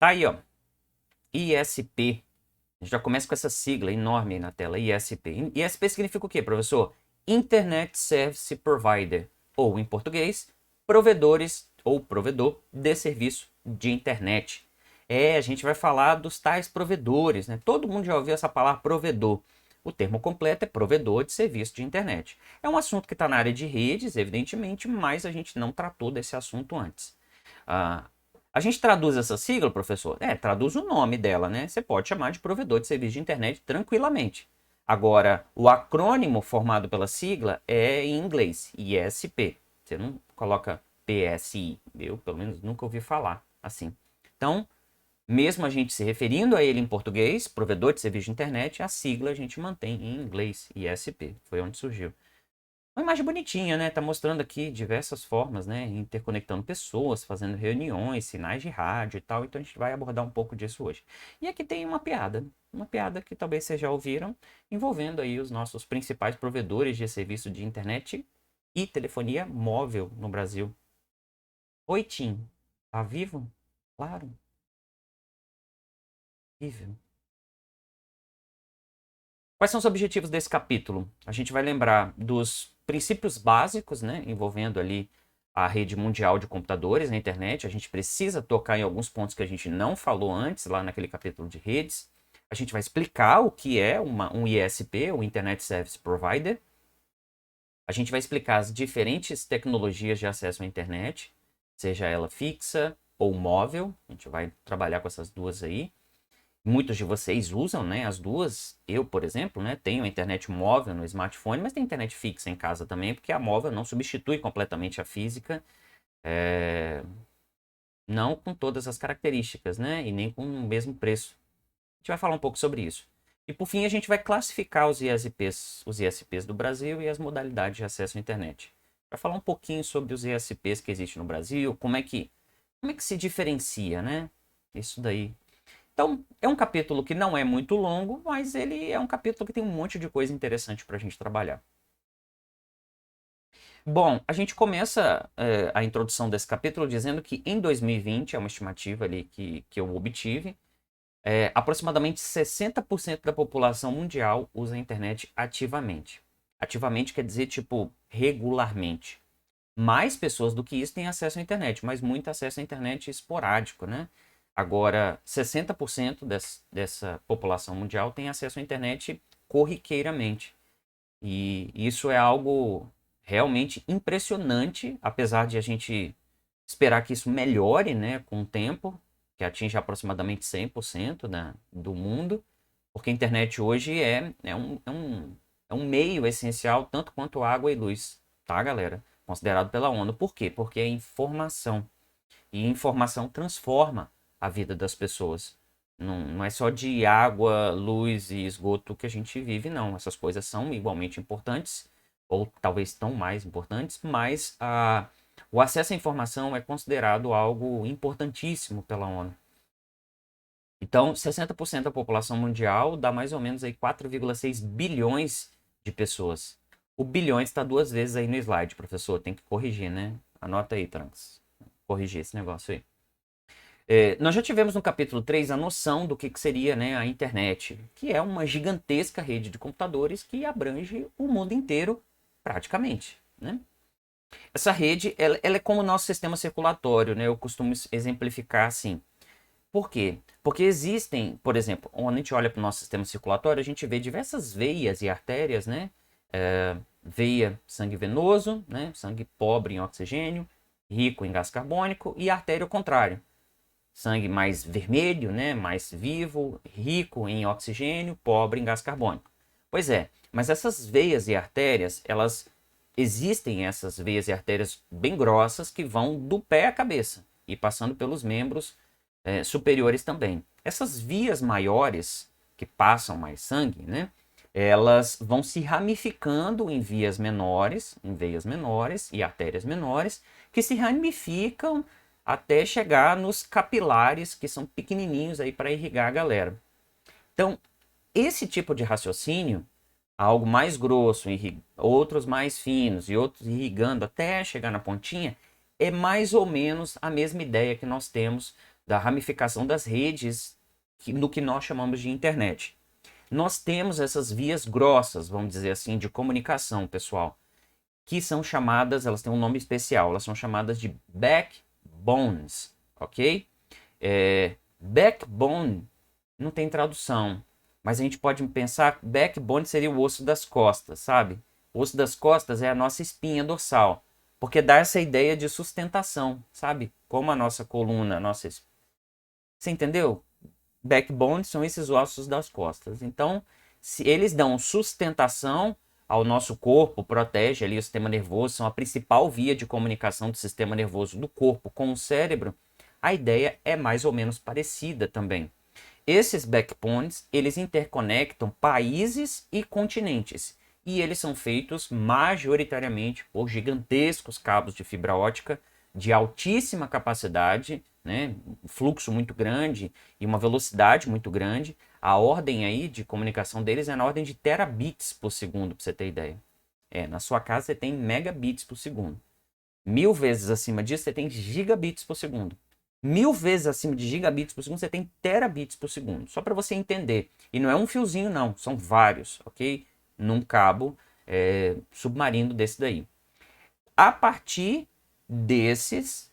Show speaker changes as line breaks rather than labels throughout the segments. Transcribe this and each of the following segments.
Tá aí, ó. ISP. A gente já começa com essa sigla enorme aí na tela, ISP. ISP significa o quê, professor? Internet Service Provider, ou em português, provedores ou provedor de serviço de internet. A gente vai falar dos tais provedores, né? Todo mundo já ouviu essa palavra provedor. O termo completo é provedor de serviço de internet. É um assunto que está na área de redes, evidentemente, mas a gente não tratou desse assunto antes. A gente traduz essa sigla, professor? Traduz o nome dela, né? Você pode chamar de provedor de serviço de internet tranquilamente. Agora, o acrônimo formado pela sigla é em inglês, ISP. Você não coloca PSI, eu pelo menos nunca ouvi falar assim. Então, mesmo a gente se referindo a ele em português, provedor de serviço de internet, a sigla a gente mantém em inglês, ISP. Foi onde surgiu. Uma imagem bonitinha, né? Tá mostrando aqui diversas formas, né? Interconectando pessoas, fazendo reuniões, sinais de rádio e tal. Então a gente vai abordar um pouco disso hoje. E aqui tem uma piada que talvez vocês já ouviram, envolvendo aí os nossos principais provedores de serviço de internet e telefonia móvel no Brasil. Oi, Tim. Tá vivo? Claro, vivo. Quais são os objetivos desse capítulo? A gente vai lembrar dos princípios básicos, né, envolvendo ali a rede mundial de computadores na internet. A gente precisa tocar em alguns pontos que a gente não falou antes, lá naquele capítulo de redes. A gente vai explicar o que é um ISP, o Internet Service Provider. A gente vai explicar as diferentes tecnologias de acesso à internet, seja ela fixa ou móvel. A gente vai trabalhar com essas duas aí. Muitos de vocês usam, né, as duas. Eu, por exemplo, né, tenho a internet móvel no smartphone, mas tenho internet fixa em casa também, porque a móvel não substitui completamente a física, não com todas as características, né, e nem com o mesmo preço. A gente vai falar um pouco sobre isso. E por fim, a gente vai classificar os ISPs do Brasil e as modalidades de acesso à internet. Vai falar um pouquinho sobre os ISPs que existem no Brasil, como é que se diferencia, né? Isso daí. Então, é um capítulo que não é muito longo, mas ele é um capítulo que tem um monte de coisa interessante para a gente trabalhar. Bom, a gente começa a introdução desse capítulo dizendo que em 2020, é uma estimativa ali que eu obtive, aproximadamente 60% da população mundial usa a internet ativamente. Ativamente quer dizer, tipo, regularmente. Mais pessoas do que isso têm acesso à internet, mas muito acesso à internet esporádico, né? Agora, 60% dessa população mundial tem acesso à internet corriqueiramente. E isso é algo realmente impressionante, apesar de a gente esperar que isso melhore, né, com o tempo, que atinja aproximadamente 100% do mundo, porque a internet hoje é um meio essencial, tanto quanto água e luz, tá, galera? Considerado pela ONU. Por quê? Porque é informação. E informação transforma a vida das pessoas. Não é só de água, luz e esgoto que a gente vive, não. Essas coisas são igualmente importantes, ou talvez tão mais importantes, mas o acesso à informação é considerado algo importantíssimo pela ONU. Então, 60% da população mundial dá mais ou menos aí 4,6 bilhões de pessoas. O bilhões está duas vezes aí no slide, professor. Tem que corrigir, né? Anota aí, Trunks. Corrigir esse negócio aí. Nós já tivemos no capítulo 3 a noção do que seria, né, a internet, que é uma gigantesca rede de computadores que abrange o mundo inteiro praticamente, né? Essa rede, ela é como o nosso sistema circulatório, né? Eu costumo exemplificar assim. Por quê? Porque existem, por exemplo, quando a gente olha para o nosso sistema circulatório, a gente vê diversas veias e artérias, né? Veia, sangue venoso, né? Sangue pobre em oxigênio, rico em gás carbônico, e artéria ao contrário. Sangue mais vermelho, né? Mais vivo, rico em oxigênio, pobre em gás carbônico. Pois é, mas essas veias e artérias, existem essas veias e artérias bem grossas que vão do pé à cabeça e passando pelos membros superiores também. Essas vias maiores, que passam mais sangue, né? Elas vão se ramificando em veias menores e artérias menores, que se ramificam até chegar nos capilares, que são pequenininhos aí para irrigar a galera. Então, esse tipo de raciocínio, algo mais grosso, outros mais finos e outros irrigando até chegar na pontinha, é mais ou menos a mesma ideia que nós temos da ramificação das redes no que nós chamamos de internet. Nós temos essas vias grossas, vamos dizer assim, de comunicação, pessoal, que são chamadas, elas têm um nome especial, elas são chamadas de backbones, ok? Backbone não tem tradução, mas a gente pode pensar que backbone seria o osso das costas, sabe? O osso das costas é a nossa espinha dorsal, porque dá essa ideia de sustentação, sabe? Como a nossa coluna, Você entendeu? Backbone são esses ossos das costas. Então, se eles dão sustentação ao nosso corpo, protege ali o sistema nervoso, são a principal via de comunicação do sistema nervoso do corpo com o cérebro, a ideia é mais ou menos parecida também. Esses backbones, eles interconectam países e continentes, e eles são feitos majoritariamente por gigantescos cabos de fibra ótica de altíssima capacidade, né, um fluxo muito grande e uma velocidade muito grande. A ordem aí de comunicação deles é na ordem de terabits por segundo, para você ter ideia. Na sua casa você tem megabits por segundo. 1000 vezes acima disso você tem gigabits por segundo. 1000 vezes acima de gigabits por segundo você tem terabits por segundo. Só para você entender. E não é um fiozinho não, são vários, ok? Num cabo submarino desse daí. A partir desses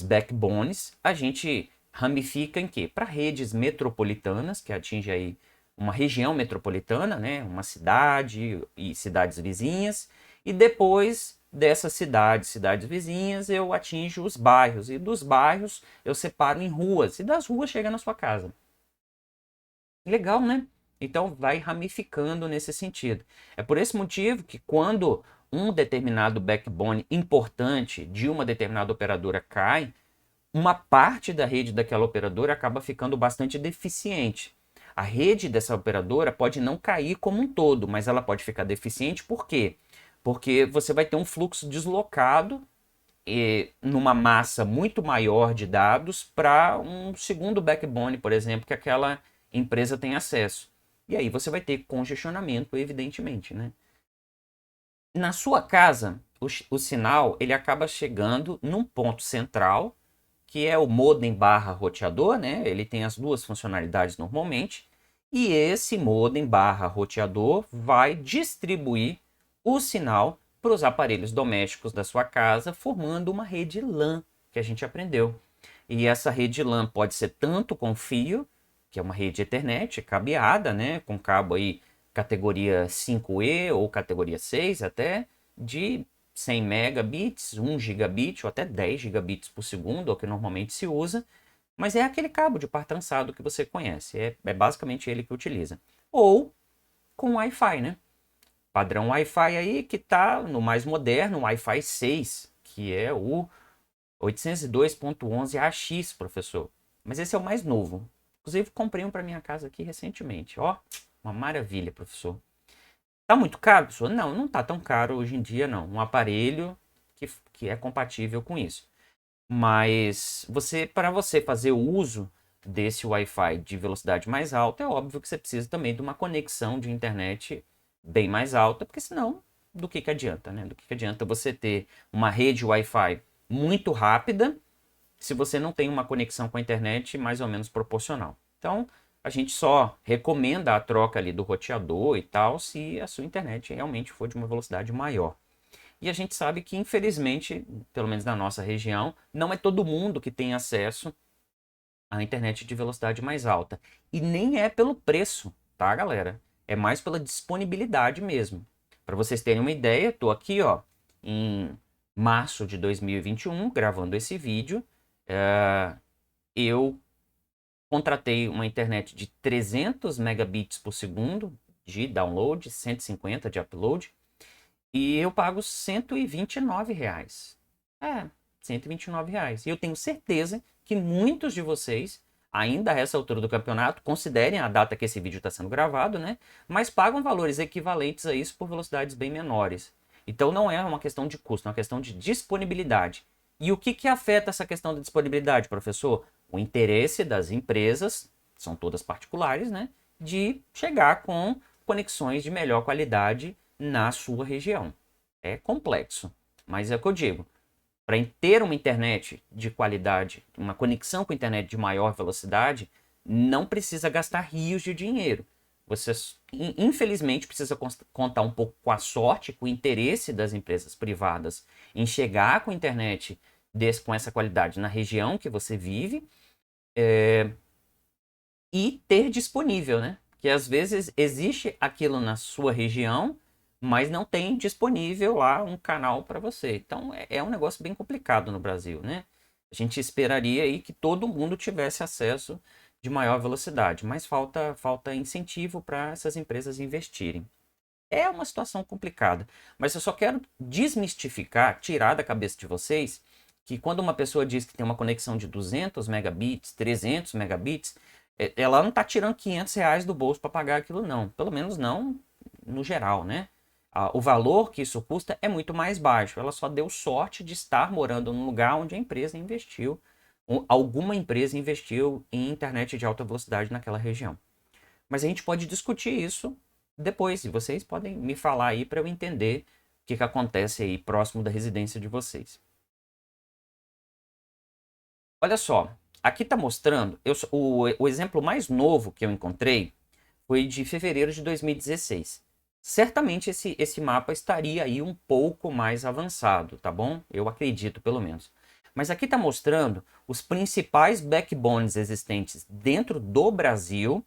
backbones, a gente ramifica em quê? Para redes metropolitanas, que atinge aí uma região metropolitana, né? Uma cidade e cidades vizinhas, e depois dessas cidades vizinhas, eu atinjo os bairros, e dos bairros eu separo em ruas, e das ruas chega na sua casa. Legal, né? Então vai ramificando nesse sentido. É por esse motivo que quando um determinado backbone importante de uma determinada operadora cai, uma parte da rede daquela operadora acaba ficando bastante deficiente. A rede dessa operadora pode não cair como um todo, mas ela pode ficar deficiente. Por quê? Porque você vai ter um fluxo deslocado numa massa muito maior de dados para um segundo backbone, por exemplo, que aquela empresa tem acesso. E aí você vai ter congestionamento, evidentemente, né? Na sua casa, o sinal ele acaba chegando num ponto central, que é o modem barra roteador, né? Ele tem as duas funcionalidades normalmente. E esse modem barra roteador vai distribuir o sinal para os aparelhos domésticos da sua casa, formando uma rede LAN, que a gente aprendeu. E essa rede LAN pode ser tanto com fio, que é uma rede Ethernet cabeada, né? Com cabo aí categoria 5E ou categoria 6 até, de 100 megabits, 1 gigabit ou até 10 gigabits por segundo, é o que normalmente se usa, mas é aquele cabo de par trançado que você conhece, é basicamente ele que utiliza. Ou com Wi-Fi, né? Padrão Wi-Fi aí que está no mais moderno, Wi-Fi 6, que é o 802.11ax, professor. Mas esse é o mais novo. Inclusive, comprei um para minha casa aqui recentemente. Ó, uma maravilha, professor. Tá muito caro, professor? Não, não tá tão caro hoje em dia, não. Um aparelho que é compatível com isso. Mas para você fazer o uso desse Wi-Fi de velocidade mais alta, é óbvio que você precisa também de uma conexão de internet bem mais alta, porque senão, do que adianta, né? Do que adianta você ter uma rede Wi-Fi muito rápida se você não tem uma conexão com a internet mais ou menos proporcional. Então, a gente só recomenda a troca ali do roteador e tal se a sua internet realmente for de uma velocidade maior. E a gente sabe que, infelizmente, pelo menos na nossa região, não é todo mundo que tem acesso à internet de velocidade mais alta. E nem é pelo preço, tá, galera? É mais pela disponibilidade mesmo. Para vocês terem uma ideia, estou aqui, ó, em março de 2021, gravando esse vídeo. Eu contratei uma internet de 300 megabits por segundo de download, 150 de upload, e eu pago R$ 129. R$ 129. E eu tenho certeza que muitos de vocês, ainda a essa altura do campeonato, considerem a data que esse vídeo está sendo gravado, né? Mas pagam valores equivalentes a isso por velocidades bem menores. Então não é uma questão de custo, é uma questão de disponibilidade. E o que afeta essa questão da disponibilidade, professor? O interesse das empresas, são todas particulares, né? De chegar com conexões de melhor qualidade na sua região. É complexo, mas é o que eu digo. para ter uma internet de qualidade, uma conexão com a internet de maior velocidade, não precisa gastar rios de dinheiro. Você, infelizmente, precisa contar um pouco com a sorte, com o interesse das empresas privadas em chegar com a internet com essa qualidade na região que você vive, e ter disponível, né? Que às vezes existe aquilo na sua região, mas não tem disponível lá um canal para você. Então é um negócio bem complicado no Brasil, né? A gente esperaria aí que todo mundo tivesse acesso de maior velocidade, mas falta incentivo para essas empresas investirem. É uma situação complicada, mas eu só quero desmistificar, tirar da cabeça de vocês, que quando uma pessoa diz que tem uma conexão de 200 megabits, 300 megabits, ela não está tirando R$ 500 do bolso para pagar aquilo não, pelo menos não no geral, né? O valor que isso custa é muito mais baixo, ela só deu sorte de estar morando num lugar onde a empresa investiu, alguma empresa investiu em internet de alta velocidade naquela região. Mas a gente pode discutir isso depois, e vocês podem me falar aí para eu entender o que acontece aí próximo da residência de vocês. Olha só, aqui está mostrando, o exemplo mais novo que eu encontrei foi de fevereiro de 2016. Certamente esse mapa estaria aí um pouco mais avançado, tá bom? Eu acredito, pelo menos. Mas aqui está mostrando os principais backbones existentes dentro do Brasil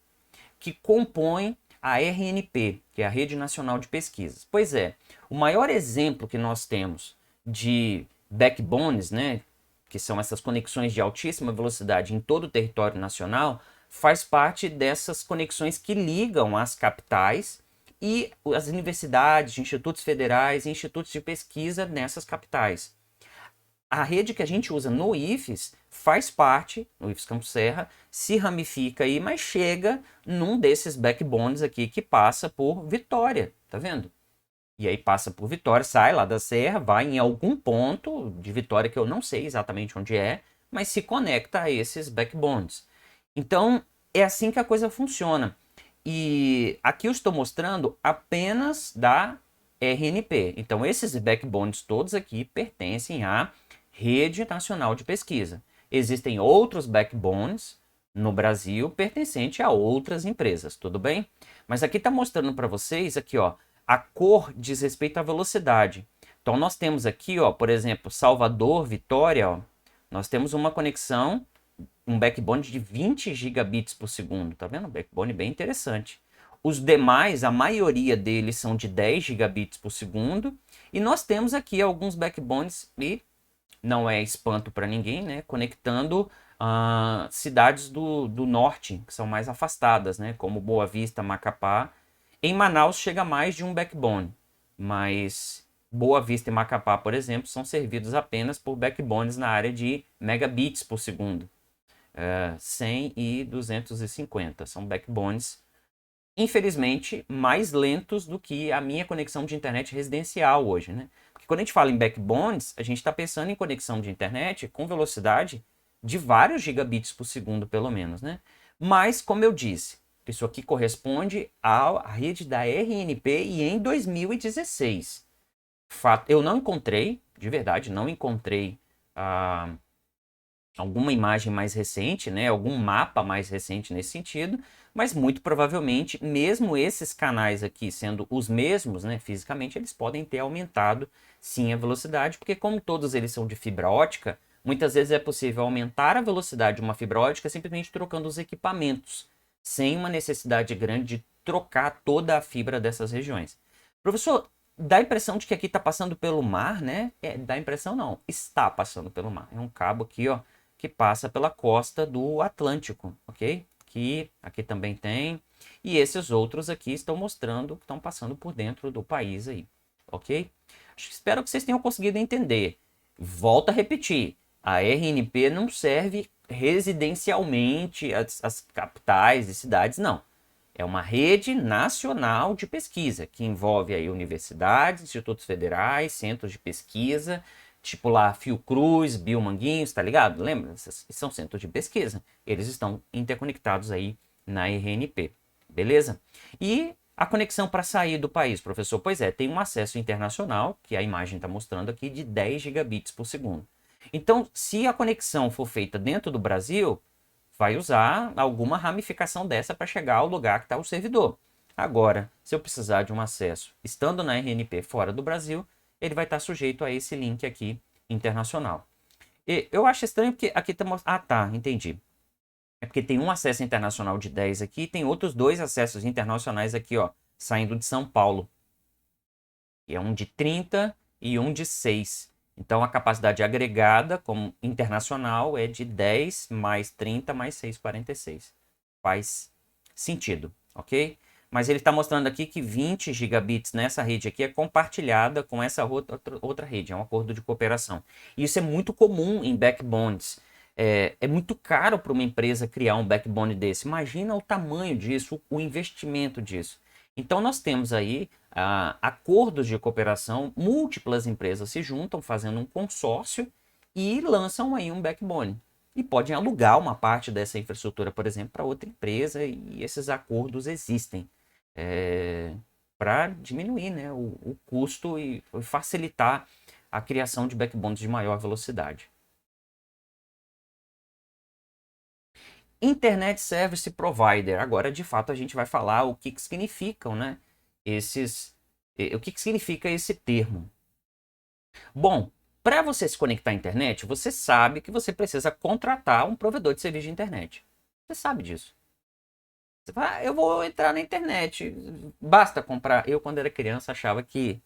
que compõem a RNP, que é a Rede Nacional de Pesquisas. Pois é, o maior exemplo que nós temos de backbones, né, que são essas conexões de altíssima velocidade em todo o território nacional, faz parte dessas conexões que ligam as capitais e as universidades, institutos federais e institutos de pesquisa nessas capitais. A rede que a gente usa no IFES faz parte, no IFES Campo Serra, se ramifica aí, mas chega num desses backbones aqui que passa por Vitória, tá vendo? E aí passa por Vitória, sai lá da Serra, vai em algum ponto de Vitória que eu não sei exatamente onde é, mas se conecta a esses backbones. Então, é assim que a coisa funciona. E aqui eu estou mostrando apenas da RNP. Então, esses backbones todos aqui pertencem à Rede Nacional de Pesquisa. Existem outros backbones no Brasil pertencentes a outras empresas, tudo bem? Mas aqui está mostrando para vocês, aqui, ó, a cor diz respeito à velocidade. Então, nós temos aqui, ó, por exemplo, Salvador, Vitória, ó, nós temos uma conexão, um backbone de 20 gigabits por segundo, tá vendo? Um backbone bem interessante. Os demais, a maioria deles são de 10 gigabits por segundo, e nós temos aqui alguns backbones, e não é espanto para ninguém, né? Conectando cidades do norte, que são mais afastadas, né? Como Boa Vista, Macapá. Em Manaus chega mais de um backbone, mas Boa Vista e Macapá, por exemplo, são servidos apenas por backbones na área de megabits por segundo. 100 e 250. São backbones, infelizmente, mais lentos do que a minha conexão de internet residencial hoje, né? Porque quando a gente fala em backbones, a gente está pensando em conexão de internet com velocidade de vários gigabits por segundo, pelo menos, né? Mas, como eu disse, isso aqui corresponde à rede da RNP e em 2016. Eu não encontrei, de verdade, não encontrei alguma imagem mais recente, né, algum mapa mais recente nesse sentido, mas muito provavelmente, mesmo esses canais aqui sendo os mesmos, né, fisicamente, eles podem ter aumentado sim a velocidade, porque como todos eles são de fibra ótica, muitas vezes é possível aumentar a velocidade de uma fibra ótica simplesmente trocando os equipamentos, sem uma necessidade grande de trocar toda a fibra dessas regiões. Professor, dá a impressão de que aqui está passando pelo mar, né? Dá a impressão não, está passando pelo mar. É um cabo aqui, ó, que passa pela costa do Atlântico, ok? Que aqui também tem. E esses outros aqui estão mostrando que estão passando por dentro do país aí, ok? Espero que vocês tenham conseguido entender. Volto a repetir, a RNP não serve residencialmente as capitais e cidades, não. É uma rede nacional de pesquisa, que envolve aí universidades, institutos federais, centros de pesquisa, tipo lá Fiocruz, Biomanguinhos, tá ligado? Lembra? Esses são centros de pesquisa. Eles estão interconectados aí na RNP, beleza? E A conexão para sair do país, professor? Pois é, tem um acesso internacional, que a imagem está mostrando aqui, de 10 gigabits por segundo. Então, se a conexão for feita dentro do Brasil, vai usar alguma ramificação dessa para chegar ao lugar que está o servidor. Agora, se eu precisar de um acesso estando na RNP fora do Brasil, ele vai estar sujeito a esse link aqui internacional. E eu acho estranho porque aqui está mostrando... Ah, tá, entendi. É porque tem um acesso internacional de 10 aqui e tem outros 2 acessos internacionais aqui, ó, saindo de São Paulo. E é um de 30 e um de 6. Então, a capacidade agregada, como internacional, é de 10 mais 30 mais 6, 46. Faz sentido, ok? Mas ele está mostrando aqui que 20 gigabits nessa rede aqui é compartilhada com essa outra rede, é um acordo de cooperação. E isso é muito comum em backbones. É muito caro para uma empresa criar um backbone desse. Imagina o tamanho disso, o investimento disso. Então, nós temos aí acordos de cooperação, múltiplas empresas se juntam fazendo um consórcio e lançam aí um backbone. E podem alugar uma parte dessa infraestrutura, por exemplo, para outra empresa, e esses acordos existem para diminuir, né, o custo e facilitar a criação de backbones de maior velocidade. Internet Service Provider. Agora, de fato, a gente vai falar o que significam, né, o que significa esse termo. Bom, para você se conectar à internet, você sabe que você precisa contratar um provedor de serviço de internet. Você sabe disso. Você fala, eu vou entrar na internet, basta comprar. Eu, quando era criança, achava que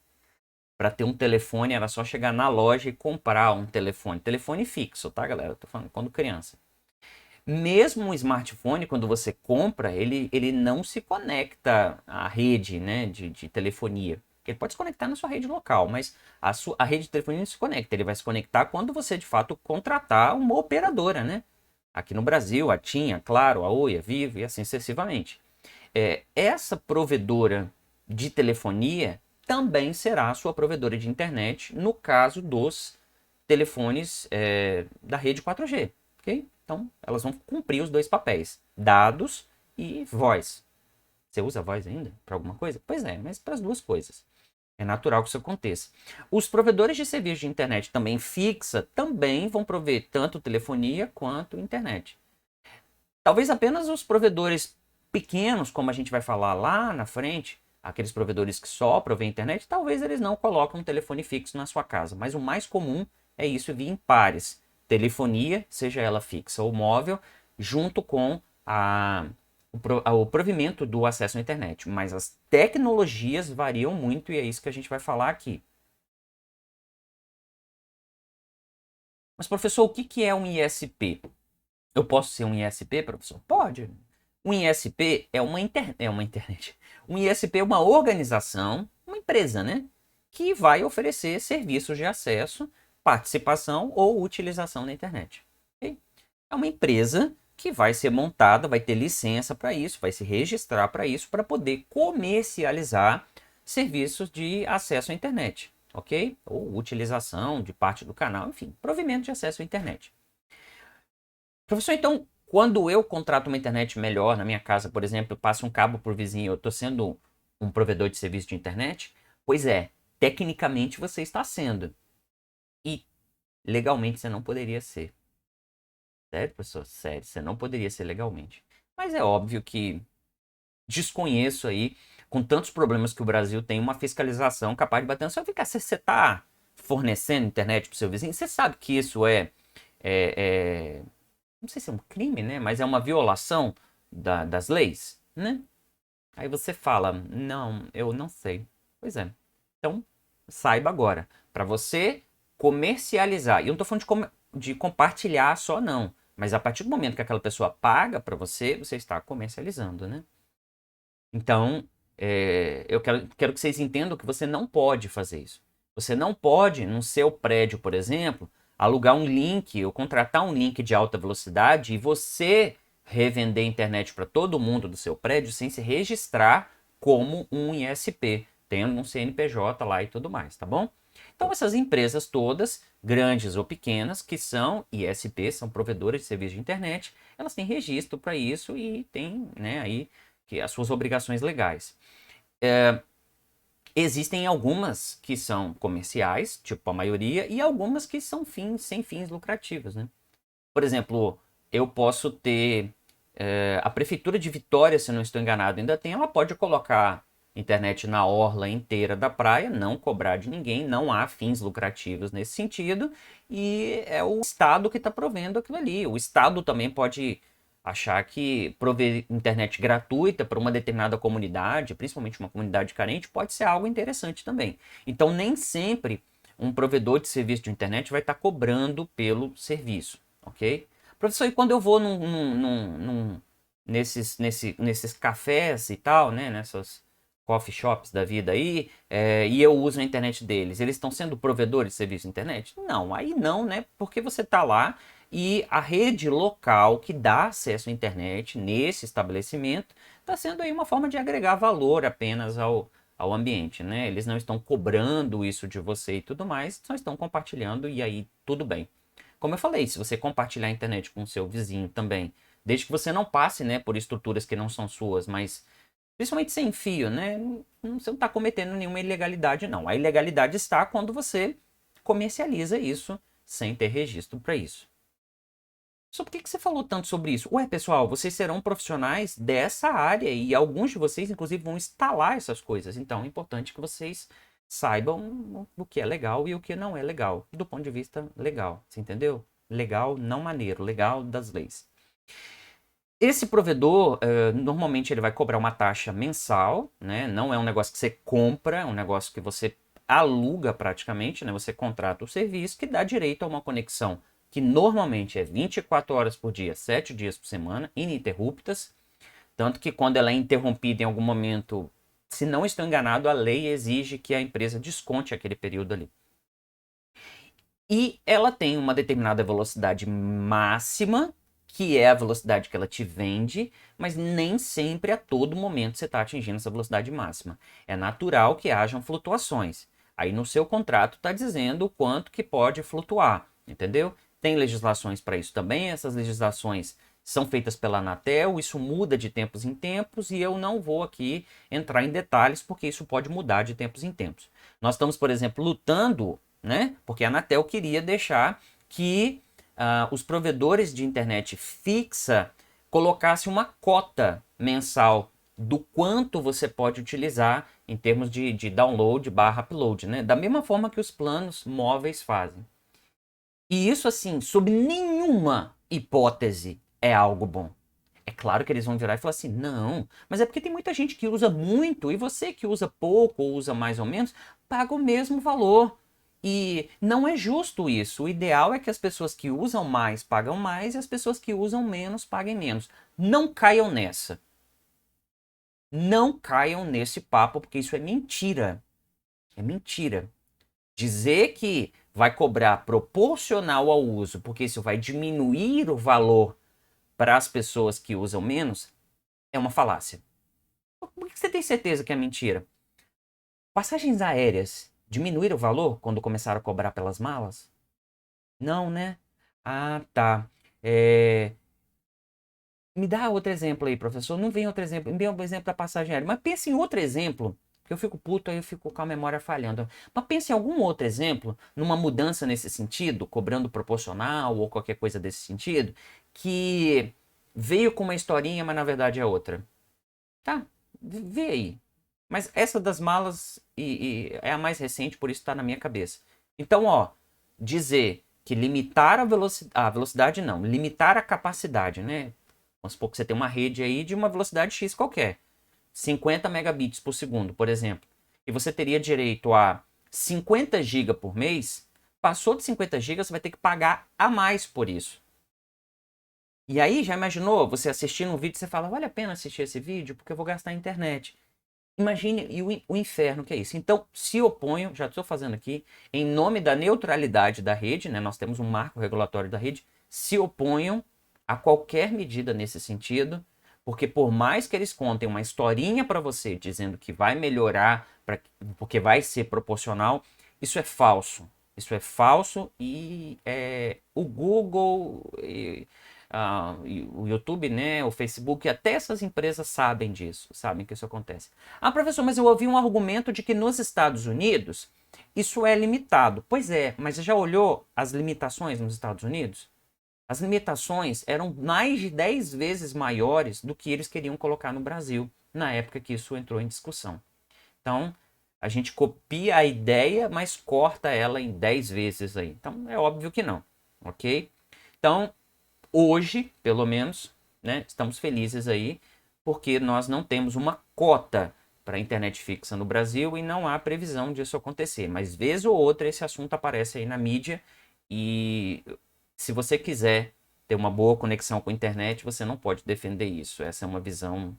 para ter um telefone era só chegar na loja e comprar um telefone. Telefone fixo, tá, galera? Eu tô falando quando criança. Mesmo um smartphone, quando você compra, ele não se conecta à rede, né, de telefonia. Ele pode se conectar na sua rede local, mas a rede de telefonia não se conecta. Ele vai se conectar quando você, de fato, contratar uma operadora, né? Aqui no Brasil, a TIM, a Claro, a Oi, a Vivo e assim sucessivamente. Essa provedora de telefonia também será a sua provedora de internet no caso dos telefones da rede 4G, ok? Então, elas vão cumprir os 2 papéis, dados e voz. Você usa voz ainda para alguma coisa? Pois é, mas para as 2 coisas. É natural que isso aconteça. Os provedores de serviço de internet também fixa também vão prover tanto telefonia quanto internet. Talvez apenas os provedores pequenos, como a gente vai falar lá na frente, aqueles provedores que só provêm internet, talvez eles não colocam um telefone fixo na sua casa. Mas o mais comum é isso vir em pares. Telefonia, seja ela fixa ou móvel, junto com o provimento do acesso à internet. Mas as tecnologias variam muito e é isso que a gente vai falar aqui. Mas, professor, o que é um ISP? Eu posso ser um ISP, professor? Pode. Um ISP é uma internet. Um ISP é uma organização, uma empresa, né? Que vai oferecer serviços de acesso, participação ou utilização na internet. Okay? É uma empresa que vai ser montada, vai ter licença para isso, vai se registrar para isso, para poder comercializar serviços de acesso à internet, ok? Ou utilização de parte do canal, enfim, provimento de acesso à internet. Professor, então, quando eu contrato uma internet melhor na minha casa, por exemplo, eu passo um cabo por vizinho, eu estou sendo um provedor de serviço de internet? Pois é, tecnicamente você está sendo. E legalmente você não poderia ser. Sério, professor? Sério, você não poderia ser legalmente. Mas é óbvio que desconheço aí, com tantos problemas que o Brasil tem, uma fiscalização capaz de bater no seu. Fica, você está fornecendo internet para o seu vizinho? Você sabe que isso não sei se é um crime, né? Mas é uma violação das leis, né? Aí você fala, não, eu não sei. Pois é. Então, saiba agora. Para você comercializar, e eu não estou falando de compartilhar só, não. Mas a partir do momento que aquela pessoa paga para você, você está comercializando, né? Então, eu quero que vocês entendam que você não pode fazer isso. Você não pode, no seu prédio, por exemplo, alugar um link ou contratar um link de alta velocidade e você revender internet para todo mundo do seu prédio sem se registrar como um ISP, tendo um CNPJ lá e tudo mais, tá bom? Então, essas empresas todas, grandes ou pequenas, que são ISP, são provedoras de serviço de internet, elas têm registro para isso e têm, né, aí as suas obrigações legais. Existem algumas que são comerciais, tipo a maioria, e algumas que são sem fins lucrativos, né? Por exemplo, eu posso ter a prefeitura de Vitória, se eu não estou enganado, ainda tem, ela pode colocar internet na orla inteira da praia, não cobrar de ninguém, não há fins lucrativos nesse sentido, e é o Estado que está provendo aquilo ali. O Estado também pode achar que prover internet gratuita para uma determinada comunidade, principalmente uma comunidade carente, pode ser algo interessante também. Então, nem sempre um provedor de serviço de internet vai estar cobrando pelo serviço, ok? Professor, e quando eu vou nesses cafés e tal, né, nessas coffee shops da vida aí, e eu uso a internet deles, eles estão sendo provedores de serviço de internet? Não, aí não, né? Porque você está lá e a rede local que dá acesso à internet nesse estabelecimento está sendo aí uma forma de agregar valor apenas ao ambiente, né? Eles não estão cobrando isso de você e tudo mais, só estão compartilhando e aí tudo bem. Como eu falei, se você compartilhar a internet com o seu vizinho também, desde que você não passe, né, por estruturas que não são suas, mas principalmente sem fio, né? Você não está cometendo nenhuma ilegalidade, não. A ilegalidade está quando você comercializa isso sem ter registro para isso. Só por que você falou tanto sobre isso? Ué, pessoal, vocês serão profissionais dessa área e alguns de vocês, inclusive, vão instalar essas coisas. Então, é importante que vocês saibam o que é legal e o que não é legal, do ponto de vista legal. Você entendeu? Legal, não maneiro, legal das leis. Esse provedor, normalmente ele vai cobrar uma taxa mensal, né? Não é um negócio que você compra, é um negócio que você aluga praticamente, né? Você contrata o serviço que dá direito a uma conexão que normalmente é 24 horas por dia, 7 dias por semana, ininterruptas. Tanto que quando ela é interrompida em algum momento, se não estou enganado, a lei exige que a empresa desconte aquele período ali. E ela tem uma determinada velocidade máxima, que é a velocidade que ela te vende, mas nem sempre a todo momento você está atingindo essa velocidade máxima. É natural que hajam flutuações. Aí no seu contrato está dizendo o quanto que pode flutuar, entendeu? Tem legislações para isso também, essas legislações são feitas pela Anatel, isso muda de tempos em tempos e eu não vou aqui entrar em detalhes porque isso pode mudar de tempos em tempos. Nós estamos, por exemplo, lutando, né? Porque a Anatel queria deixar que os provedores de internet fixa colocassem uma cota mensal do quanto você pode utilizar em termos de download barra upload, né? Da mesma forma que os planos móveis fazem. E isso, assim, sob nenhuma hipótese é algo bom. É claro que eles vão virar e falar assim, não, mas é porque tem muita gente que usa muito e você que usa pouco ou usa mais ou menos, paga o mesmo valor. E não é justo isso. O ideal é que as pessoas que usam mais pagam mais e as pessoas que usam menos paguem menos. Não caiam nessa. Não caiam nesse papo, porque isso é mentira. É mentira. Dizer que vai cobrar proporcional ao uso, porque isso vai diminuir o valor para as pessoas que usam menos, é uma falácia. Por que você tem certeza que é mentira? Passagens aéreas diminuíram o valor quando começaram a cobrar pelas malas? Não, né? Ah, tá. É, me dá outro exemplo aí, professor. Não vem outro exemplo. Me dê um exemplo da passagem aérea. Mas pense em outro exemplo. Porque eu fico puto, aí eu fico com a memória falhando. Mas pense em algum outro exemplo, numa mudança nesse sentido, cobrando proporcional ou qualquer coisa desse sentido, que veio com uma historinha, mas na verdade é outra. Tá, vê aí. Mas essa das malas e é a mais recente, por isso está na minha cabeça. Então, ó, dizer que limitar a velocidade não, limitar a capacidade, né? Vamos supor que você tem uma rede aí de uma velocidade X qualquer, 50 megabits por segundo, por exemplo, e você teria direito a 50 GB por mês, passou de 50 GB, você vai ter que pagar a mais por isso. E aí, já imaginou você assistindo um vídeo e você fala, vale a pena assistir esse vídeo porque eu vou gastar a internet. Imagine e o inferno que é isso. Então, se oponho, já estou fazendo aqui, em nome da neutralidade da rede, né? Nós temos um marco regulatório da rede, se oponham a qualquer medida nesse sentido, porque por mais que eles contem uma historinha para você dizendo que vai melhorar, porque vai ser proporcional, isso é falso. Isso é falso e o Google o YouTube, né, o Facebook, até essas empresas sabem disso, sabem que isso acontece. Ah, professor, mas eu ouvi um argumento de que nos Estados Unidos isso é limitado. Pois é, mas você já olhou as limitações nos Estados Unidos? As limitações eram mais de 10 vezes maiores do que eles queriam colocar no Brasil, na época que isso entrou em discussão. Então, a gente copia a ideia, mas corta ela em 10 vezes aí. Então, é óbvio que não, ok? Então, hoje, pelo menos, né, estamos felizes aí, porque nós não temos uma cota para a internet fixa no Brasil e não há previsão disso acontecer. Mas, vez ou outra, esse assunto aparece aí na mídia e se você quiser ter uma boa conexão com a internet, você não pode defender isso. Essa é uma visão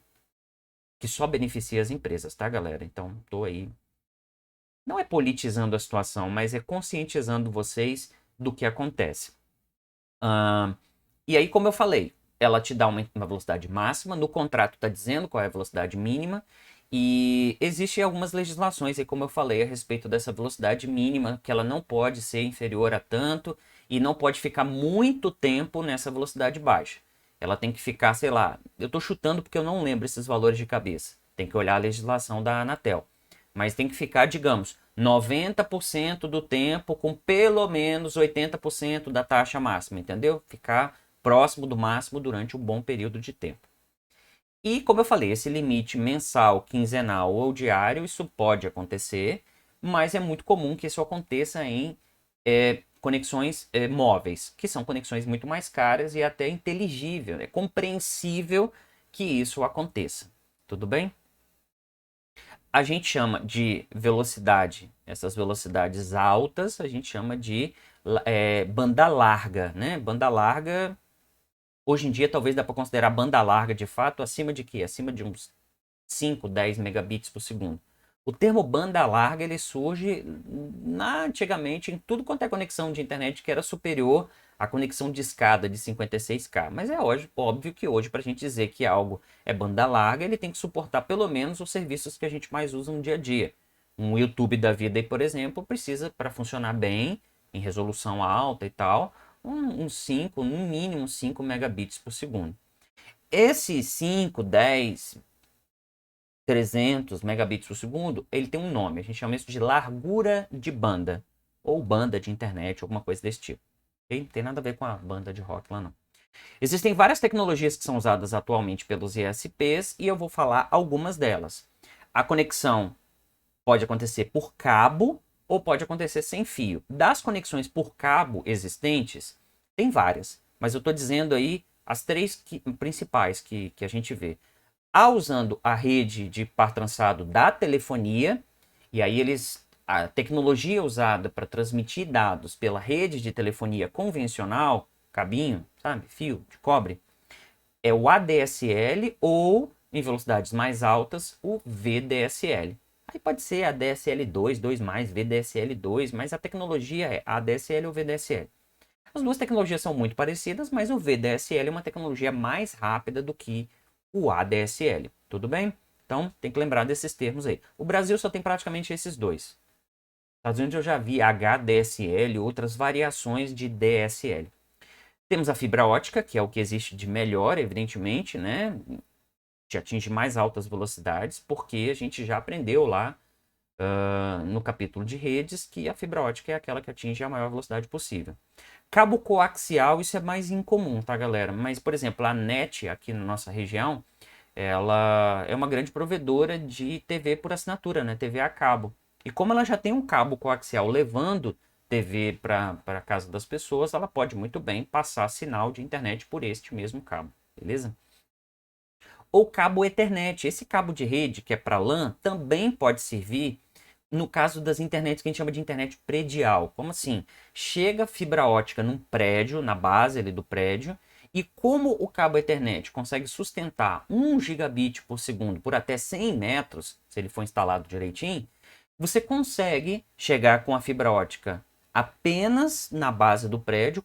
que só beneficia as empresas, tá, galera? Então, tô aí. Não é politizando a situação, mas é conscientizando vocês do que acontece. E aí, como eu falei, ela te dá uma velocidade máxima, no contrato está dizendo qual é a velocidade mínima, e existem algumas legislações, aí, como eu falei, a respeito dessa velocidade mínima, que ela não pode ser inferior a tanto, e não pode ficar muito tempo nessa velocidade baixa. Ela tem que ficar, sei lá, eu estou chutando porque eu não lembro esses valores de cabeça. Tem que olhar a legislação da Anatel. Mas tem que ficar, digamos, 90% do tempo com pelo menos 80% da taxa máxima, entendeu? Ficar próximo do máximo durante um bom período de tempo. E, como eu falei, esse limite mensal, quinzenal ou diário, isso pode acontecer, mas é muito comum que isso aconteça em conexões móveis, que são conexões muito mais caras e até inteligível, é compreensível que isso aconteça. Tudo bem? A gente chama de velocidade, essas velocidades altas, a gente chama de banda larga, né? Banda larga, hoje em dia talvez dá para considerar banda larga de fato acima de quê? Acima de uns 5, 10 megabits por segundo. O termo banda larga ele surge antigamente em tudo quanto é conexão de internet que era superior à conexão de escada de 56K. Mas é hoje, óbvio que hoje, para a gente dizer que algo é banda larga, ele tem que suportar pelo menos os serviços que a gente mais usa no dia a dia. Um YouTube da vida, por exemplo, precisa, para funcionar bem, em resolução alta e tal, uns 5, no mínimo 5 megabits por segundo. Esses 5, 10, 300 megabits por segundo, ele tem um nome. A gente chama isso de largura de banda. Ou banda de internet, alguma coisa desse tipo. Okay? Não tem nada a ver com a banda de rock lá, não. Existem várias tecnologias que são usadas atualmente pelos ISPs e eu vou falar algumas delas. A conexão pode acontecer por cabo ou pode acontecer sem fio. Das conexões por cabo existentes, tem várias. Mas eu estou dizendo aí as três principais que a gente vê. Usando a rede de par trançado da telefonia, e aí a tecnologia usada para transmitir dados pela rede de telefonia convencional, cabinho, sabe, fio de cobre, é o ADSL ou, em velocidades mais altas, o VDSL. Aí pode ser ADSL2, 2 mais, VDSL2, mas a tecnologia é ADSL ou VDSL. As duas tecnologias são muito parecidas, mas o VDSL é uma tecnologia mais rápida do que o ADSL. Tudo bem? Então, tem que lembrar desses termos aí. O Brasil só tem praticamente esses dois. Estados Unidos eu já vi HDSL, outras variações de DSL. Temos a fibra ótica, que é o que existe de melhor, evidentemente, né? Que atinge mais altas velocidades, porque a gente já aprendeu lá no capítulo de redes que a fibra ótica é aquela que atinge a maior velocidade possível. Cabo coaxial, isso é mais incomum, tá, galera? Mas, por exemplo, a NET aqui na nossa região, ela é uma grande provedora de TV por assinatura, né? TV a cabo. E como ela já tem um cabo coaxial levando TV para a casa das pessoas, ela pode muito bem passar sinal de internet por este mesmo cabo, beleza? Ou cabo Ethernet. Esse cabo de rede, que é para LAN, também pode servir no caso das internets que a gente chama de internet predial. Como assim? Chega fibra ótica num prédio, na base ali do prédio, e como o cabo Ethernet consegue sustentar 1 gigabit por segundo por até 100 metros, se ele for instalado direitinho, você consegue chegar com a fibra ótica apenas na base do prédio,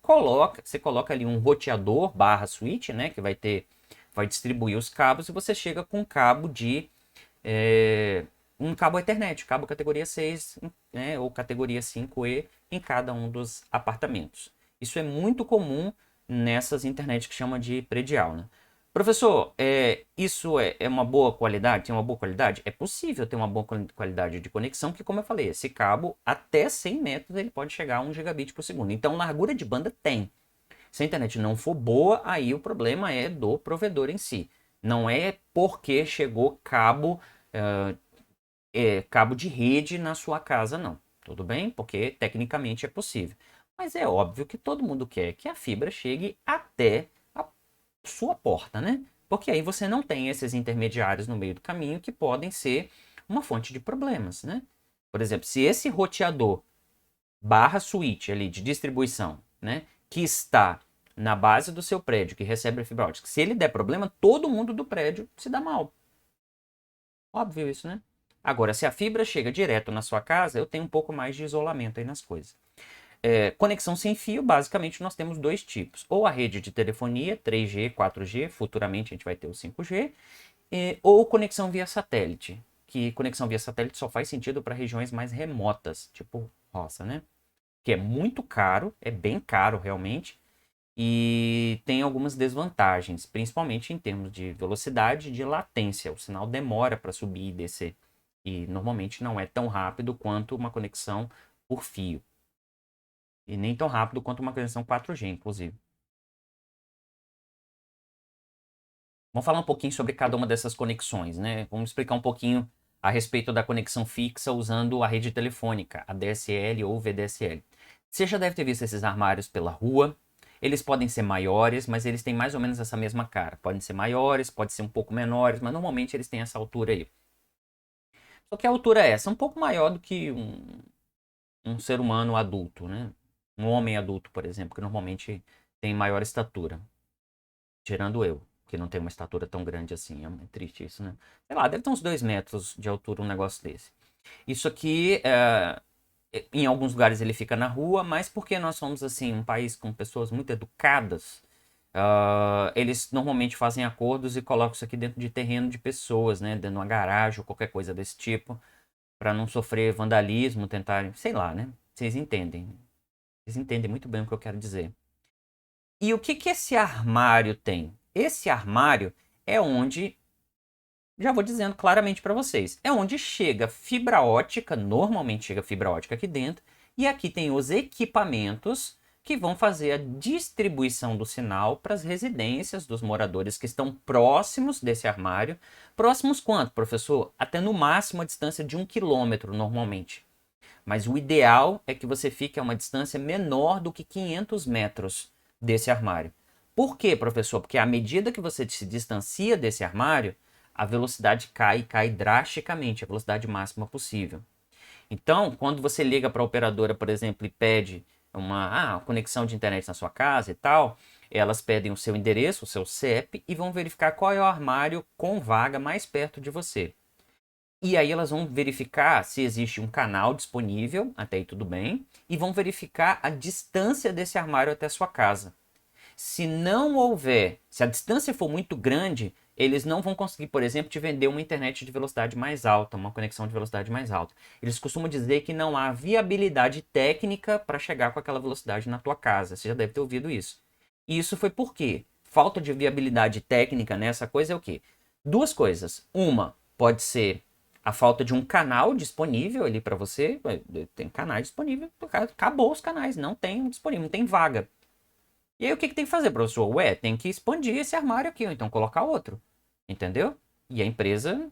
você coloca ali um roteador barra switch, né, que vai distribuir os cabos e você chega com um cabo um cabo Ethernet, cabo categoria 6, né, ou categoria 5E em cada um dos apartamentos. Isso é muito comum nessas internet que chama de predial, né? Professor, isso é uma boa qualidade? Tem uma boa qualidade? É possível ter uma boa qualidade de conexão, que como eu falei, esse cabo até 100 metros ele pode chegar a 1 gigabit por segundo. Então, largura de banda tem. Se a internet não for boa, aí o problema é do provedor em si. Não é porque chegou cabo de rede na sua casa, não. Tudo bem? Porque tecnicamente é possível. Mas é óbvio que todo mundo quer que a fibra chegue até a sua porta, né? Porque aí você não tem esses intermediários no meio do caminho que podem ser uma fonte de problemas, né? Por exemplo, se esse roteador barra switch ali de distribuição, né, que está na base do seu prédio, que recebe a fibra ótica, se ele der problema, todo mundo do prédio se dá mal. Óbvio isso, né? Agora, se a fibra chega direto na sua casa, eu tenho um pouco mais de isolamento aí nas coisas. Conexão sem fio, basicamente nós temos dois tipos. Ou a rede de telefonia, 3G, 4G, futuramente a gente vai ter o 5G, ou conexão via satélite, que conexão via satélite só faz sentido para regiões mais remotas, tipo roça, né? Que é muito caro, é bem caro realmente, e tem algumas desvantagens, principalmente em termos de velocidade e de latência. O sinal demora para subir e descer, e normalmente não é tão rápido quanto uma conexão por fio, e nem tão rápido quanto uma conexão 4G, inclusive. Vamos falar um pouquinho sobre cada uma dessas conexões, né? Vamos explicar um pouquinho a respeito da conexão fixa usando a rede telefônica, a DSL ou VDSL. Você já deve ter visto esses armários pela rua. Eles podem ser maiores, mas eles têm mais ou menos essa mesma cara. Podem ser maiores, podem ser um pouco menores, mas normalmente eles têm essa altura aí. Só que a altura é essa, um pouco maior do que um ser humano adulto, né? Um homem adulto, por exemplo, que normalmente tem maior estatura. Tirando eu, que não tenho uma estatura tão grande assim. É triste isso, né? Sei lá, deve ter uns 2 metros de altura um negócio desse. Isso aqui, em alguns lugares ele fica na rua, mas porque nós somos, assim, um país com pessoas muito educadas, eles normalmente fazem acordos e colocam isso aqui dentro de terreno de pessoas, né? Dentro de uma garagem ou qualquer coisa desse tipo, para não sofrer vandalismo, tentarem, sei lá, né? Vocês entendem. Vocês entendem muito bem o que eu quero dizer. E o que que esse armário tem? Esse armário é onde, já vou dizendo claramente para vocês, é onde chega fibra ótica, normalmente chega fibra ótica aqui dentro, e aqui tem os equipamentos que vão fazer a distribuição do sinal para as residências dos moradores que estão próximos desse armário. Próximos quanto, professor? Até no máximo a distância de 1 quilômetro normalmente. Mas o ideal é que você fique a uma distância menor do que 500 metros desse armário. Por quê, professor? Porque à medida que você se distancia desse armário, a velocidade cai drasticamente, a velocidade máxima possível. Então, quando você liga para a operadora, por exemplo, e pede uma conexão de internet na sua casa e tal, elas pedem o seu endereço, o seu CEP e vão verificar qual é o armário com vaga mais perto de você. E aí elas vão verificar se existe um canal disponível, até aí tudo bem, e vão verificar a distância desse armário até a sua casa. Se não houver, se a distância for muito grande, eles não vão conseguir, por exemplo, te vender uma internet de velocidade mais alta, uma conexão de velocidade mais alta. Eles costumam dizer que não há viabilidade técnica para chegar com aquela velocidade na tua casa. Você já deve ter ouvido isso. E isso foi por quê? Falta de viabilidade técnica nessa coisa é o quê? Duas coisas. Uma pode ser a falta de um canal disponível ali para você. Tem canais disponíveis, acabou os canais, não tem disponível, não tem vaga. E aí o que, que tem que fazer, professor? Ué, tem que expandir esse armário aqui, ou então colocar outro. Entendeu? E a empresa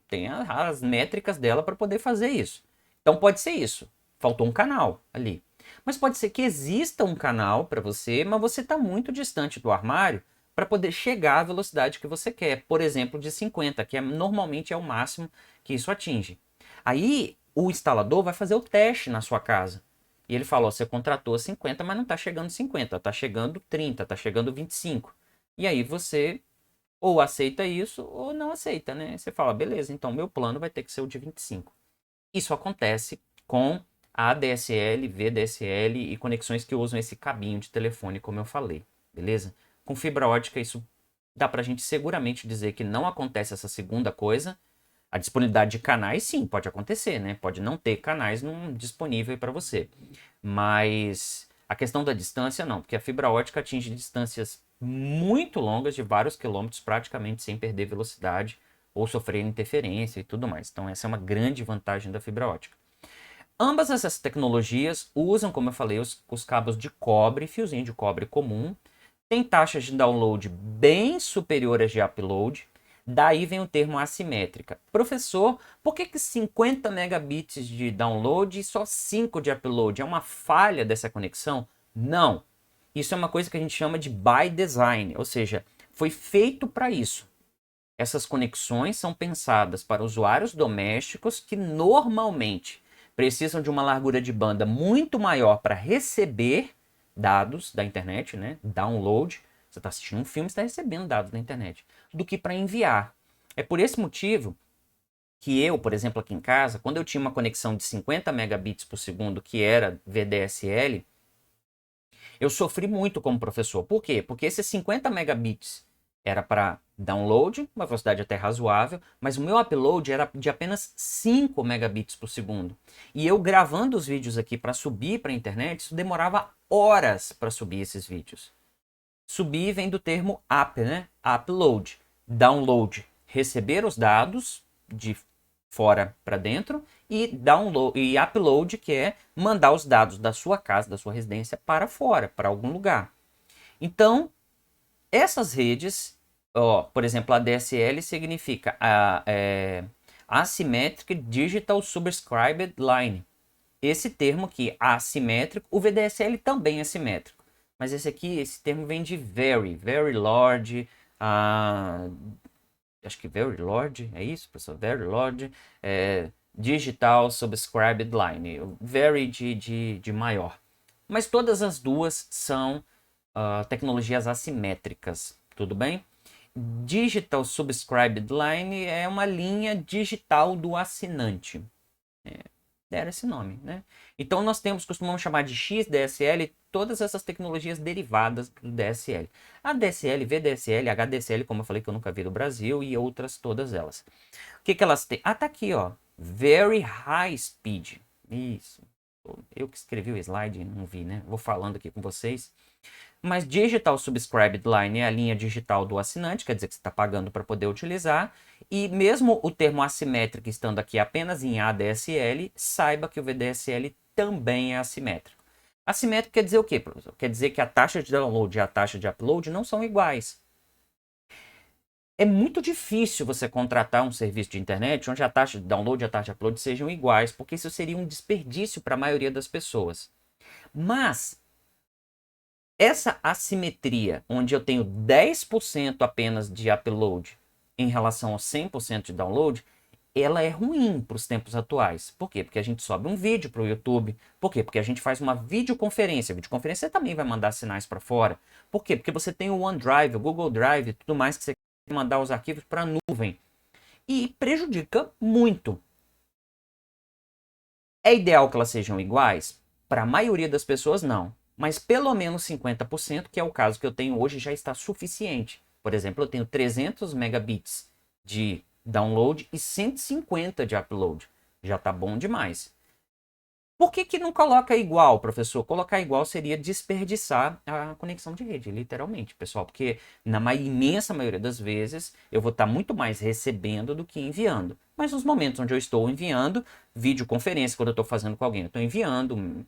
tem as métricas dela para poder fazer isso. Então pode ser isso. Faltou um canal ali. Mas pode ser que exista um canal para você, mas você está muito distante do armário para poder chegar à velocidade que você quer. Por exemplo, de 50, que normalmente é o máximo que isso atinge. Aí o instalador vai fazer o teste na sua casa. E ele falou, você contratou 50, mas não está chegando 50, está chegando 30, está chegando 25. E aí você ou aceita isso ou não aceita, né? Você fala, beleza, então meu plano vai ter que ser o de 25. Isso acontece com a ADSL, VDSL e conexões que usam esse cabinho de telefone, como eu falei, beleza? Com fibra ótica, isso dá pra gente seguramente dizer que não acontece essa segunda coisa. A disponibilidade de canais, sim, pode acontecer, né? Pode não ter canais disponível para você. Mas A questão da distância, não, porque a fibra ótica atinge distâncias muito longas, de vários quilômetros, praticamente sem perder velocidade ou sofrer interferência e tudo mais. Então, essa é uma grande vantagem da fibra ótica. Ambas essas tecnologias usam, como eu falei, os cabos de cobre, fiozinho de cobre comum. Tem taxas de download bem superiores de upload. Daí vem o termo assimétrica. Professor, por que 50 megabits de download e só 5 de upload? É uma falha dessa conexão? Não. Isso é uma coisa que a gente chama de by design, ou seja, foi feito para isso. Essas conexões são pensadas para usuários domésticos que normalmente precisam de uma largura de banda muito maior para receber dados da internet, né? Download. Você está assistindo um filme, você está recebendo dados da internet, do que para enviar. É por esse motivo que eu, por exemplo, aqui em casa, quando eu tinha uma conexão de 50 megabits por segundo, que era VDSL, eu sofri muito como professor. Por quê? Porque esses 50 megabits era para download, uma velocidade até razoável, mas o meu upload era de apenas 5 megabits por segundo. E eu gravando os vídeos aqui para subir para a internet, isso demorava horas para subir esses vídeos. Subir vem do termo up, né? Upload. Download, receber os dados de fora para dentro, e download e upload, que é mandar os dados da sua casa, da sua residência para fora, para algum lugar. Então, essas redes, ó, por exemplo, a DSL significa Asymmetric Digital Subscribed Line. Esse termo aqui, assimétrico, o VDSL também é simétrico. Mas esse termo vem de very large, acho que very large, é isso, professor? Very large, Digital Subscribed Line, very de maior. Mas todas as duas são tecnologias assimétricas, tudo bem? Digital Subscribed Line é uma linha digital do assinante. Deram esse nome, né? Então nós costumamos chamar de XDSL todas essas tecnologias derivadas do DSL. A DSL, VDSL, HDSL, como eu falei que eu nunca vi no Brasil, e outras todas elas. O que elas têm? Ah, tá aqui, ó. Very High Speed. Isso. Eu que escrevi o slide, não vi, né? Vou falando aqui com vocês. Mas Digital Subscribed Line é a linha digital do assinante, quer dizer que você está pagando para poder utilizar. E mesmo o termo assimétrico estando aqui apenas em ADSL, saiba que o VDSL também é assimétrico. Assimétrico quer dizer o quê, professor? Quer dizer que a taxa de download e a taxa de upload não são iguais. É muito difícil você contratar um serviço de internet onde a taxa de download e a taxa de upload sejam iguais, porque isso seria um desperdício para a maioria das pessoas. Mas essa assimetria, onde eu tenho 10% apenas de upload em relação ao 100% de download, ela é ruim para os tempos atuais. Por quê? Porque a gente sobe um vídeo para o YouTube. Por quê? Porque a gente faz uma videoconferência. Videoconferência também vai mandar sinais para fora. Por quê? Porque você tem o OneDrive, o Google Drive e tudo mais que você quer mandar os arquivos para a nuvem. E prejudica muito. É ideal que elas sejam iguais? Para a maioria das pessoas, não. Mas pelo menos 50%, que é o caso que eu tenho hoje, já está suficiente. Por exemplo, eu tenho 300 megabits de download e 150 de upload. Já está bom demais. Por que não coloca igual, professor? Colocar igual seria desperdiçar a conexão de rede, literalmente, pessoal. Porque na imensa maioria das vezes eu vou estar muito mais recebendo do que enviando. Mas nos momentos onde eu estou enviando, videoconferência, quando eu estou fazendo com alguém, eu estou enviando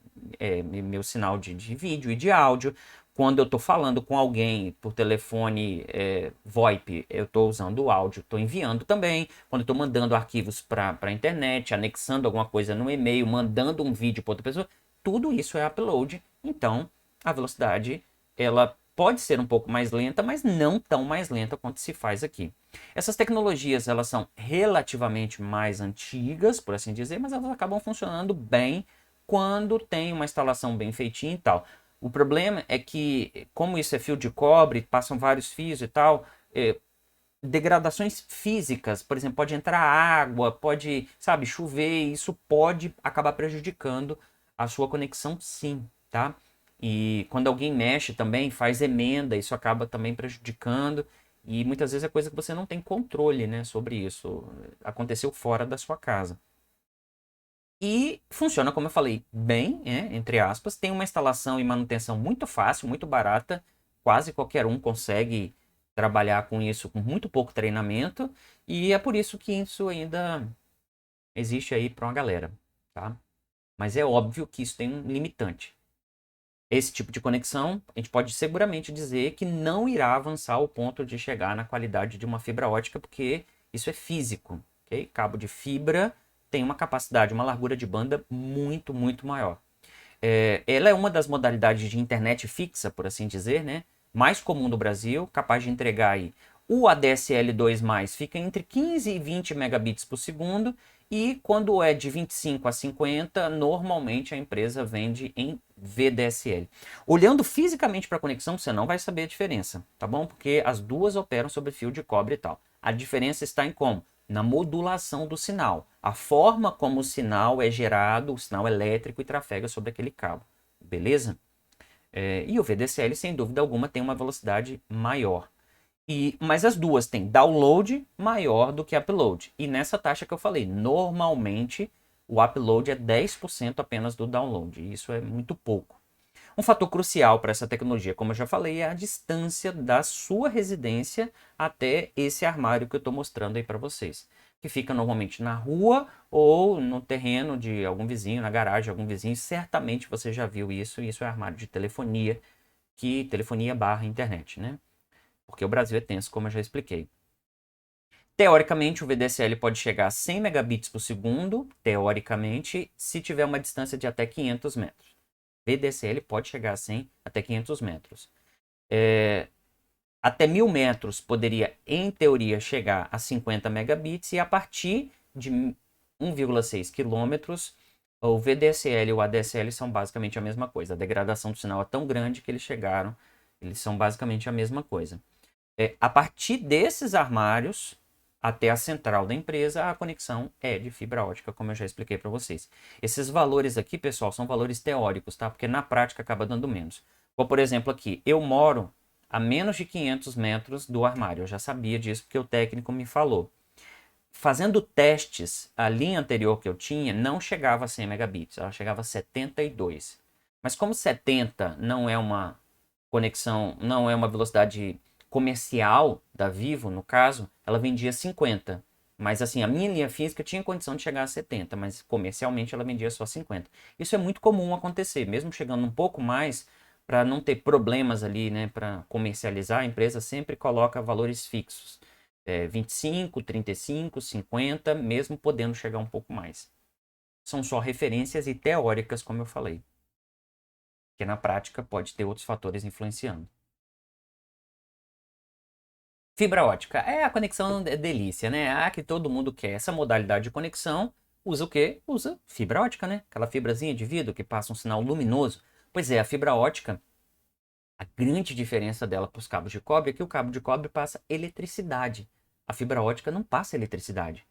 meu sinal de vídeo e de áudio. Quando eu estou falando com alguém por telefone VoIP, eu estou usando o áudio, estou enviando também. Quando eu estou mandando arquivos para a internet, anexando alguma coisa no e-mail, mandando um vídeo para outra pessoa, tudo isso é upload. Então, a velocidade ela pode ser um pouco mais lenta, mas não tão mais lenta quanto se faz aqui. Essas tecnologias elas são relativamente mais antigas, por assim dizer, mas elas acabam funcionando bem quando tem uma instalação bem feitinha e tal. O problema é que, como isso é fio de cobre, passam vários fios e tal, degradações físicas, por exemplo, pode entrar água, pode, sabe, chover, e isso pode acabar prejudicando a sua conexão, sim, tá? E quando alguém mexe também, faz emenda, isso acaba também prejudicando, e muitas vezes é coisa que você não tem controle, né, sobre isso. Aconteceu fora da sua casa. E funciona, como eu falei, bem, entre aspas. Tem uma instalação e manutenção muito fácil, muito barata. Quase qualquer um consegue trabalhar com isso com muito pouco treinamento. E é por isso que isso ainda existe aí para uma galera, tá? Mas é óbvio que isso tem um limitante. Esse tipo de conexão, a gente pode seguramente dizer que não irá avançar ao ponto de chegar na qualidade de uma fibra ótica, porque isso é físico, ok? Cabo de fibra tem uma capacidade, uma largura de banda muito, muito maior. Ela é uma das modalidades de internet fixa, por assim dizer, né? Mais comum do Brasil, capaz de entregar aí. O ADSL2+, fica entre 15 e 20 megabits por segundo, e quando é de 25 a 50, normalmente a empresa vende em VDSL. Olhando fisicamente para a conexão, você não vai saber a diferença, tá bom? Porque as duas operam sobre fio de cobre e tal. A diferença está em como? Na modulação do sinal. A forma como o sinal é gerado, o sinal elétrico e trafega sobre aquele cabo. Beleza? E o VDSL, sem dúvida alguma, tem uma velocidade maior. Mas as duas têm download maior do que upload. E nessa taxa que eu falei, normalmente o upload é 10% apenas do download. E isso é muito pouco. Um fator crucial para essa tecnologia, como eu já falei, é a distância da sua residência até esse armário que eu estou mostrando aí para vocês. Que fica normalmente na rua ou no terreno de algum vizinho, na garagem de algum vizinho. Certamente você já viu isso, e isso é armário de telefonia, que telefonia barra internet, né? Porque o Brasil é tenso, como eu já expliquei. Teoricamente, o VDSL pode chegar a 100 megabits por segundo, teoricamente, se tiver uma distância de até 500 metros. VDSL pode chegar a 100 até 500 metros. Até 1000 metros poderia, em teoria, chegar a 50 megabits, e a partir de 1,6 quilômetros, o VDSL e o ADSL são basicamente a mesma coisa. A degradação do sinal é tão grande que eles são basicamente a mesma coisa. A partir desses armários até a central da empresa, a conexão é de fibra ótica, como eu já expliquei para vocês. Esses valores aqui, pessoal, são valores teóricos, tá? Porque na prática acaba dando menos. Como, por exemplo, aqui, eu moro a menos de 500 metros do armário. Eu já sabia disso porque o técnico me falou. Fazendo testes, a linha anterior que eu tinha não chegava a 100 megabits, ela chegava a 72. Mas como 70 não é uma conexão, não é uma velocidade comercial da Vivo, no caso, ela vendia 50. Mas assim, a minha linha física tinha condição de chegar a 70, mas comercialmente ela vendia só 50. Isso é muito comum acontecer, mesmo chegando um pouco mais, para não ter problemas ali, né, para comercializar, a empresa sempre coloca valores fixos. 25, 35, 50, mesmo podendo chegar um pouco mais. São só referências e teóricas, como eu falei. Que na prática pode ter outros fatores influenciando. Fibra ótica. A conexão é delícia, né? Que todo mundo quer. Essa modalidade de conexão usa o quê? Usa fibra ótica, né? Aquela fibrazinha de vidro que passa um sinal luminoso. Pois é, a fibra ótica, a grande diferença dela para os cabos de cobre é que o cabo de cobre passa eletricidade. A fibra ótica não passa eletricidade.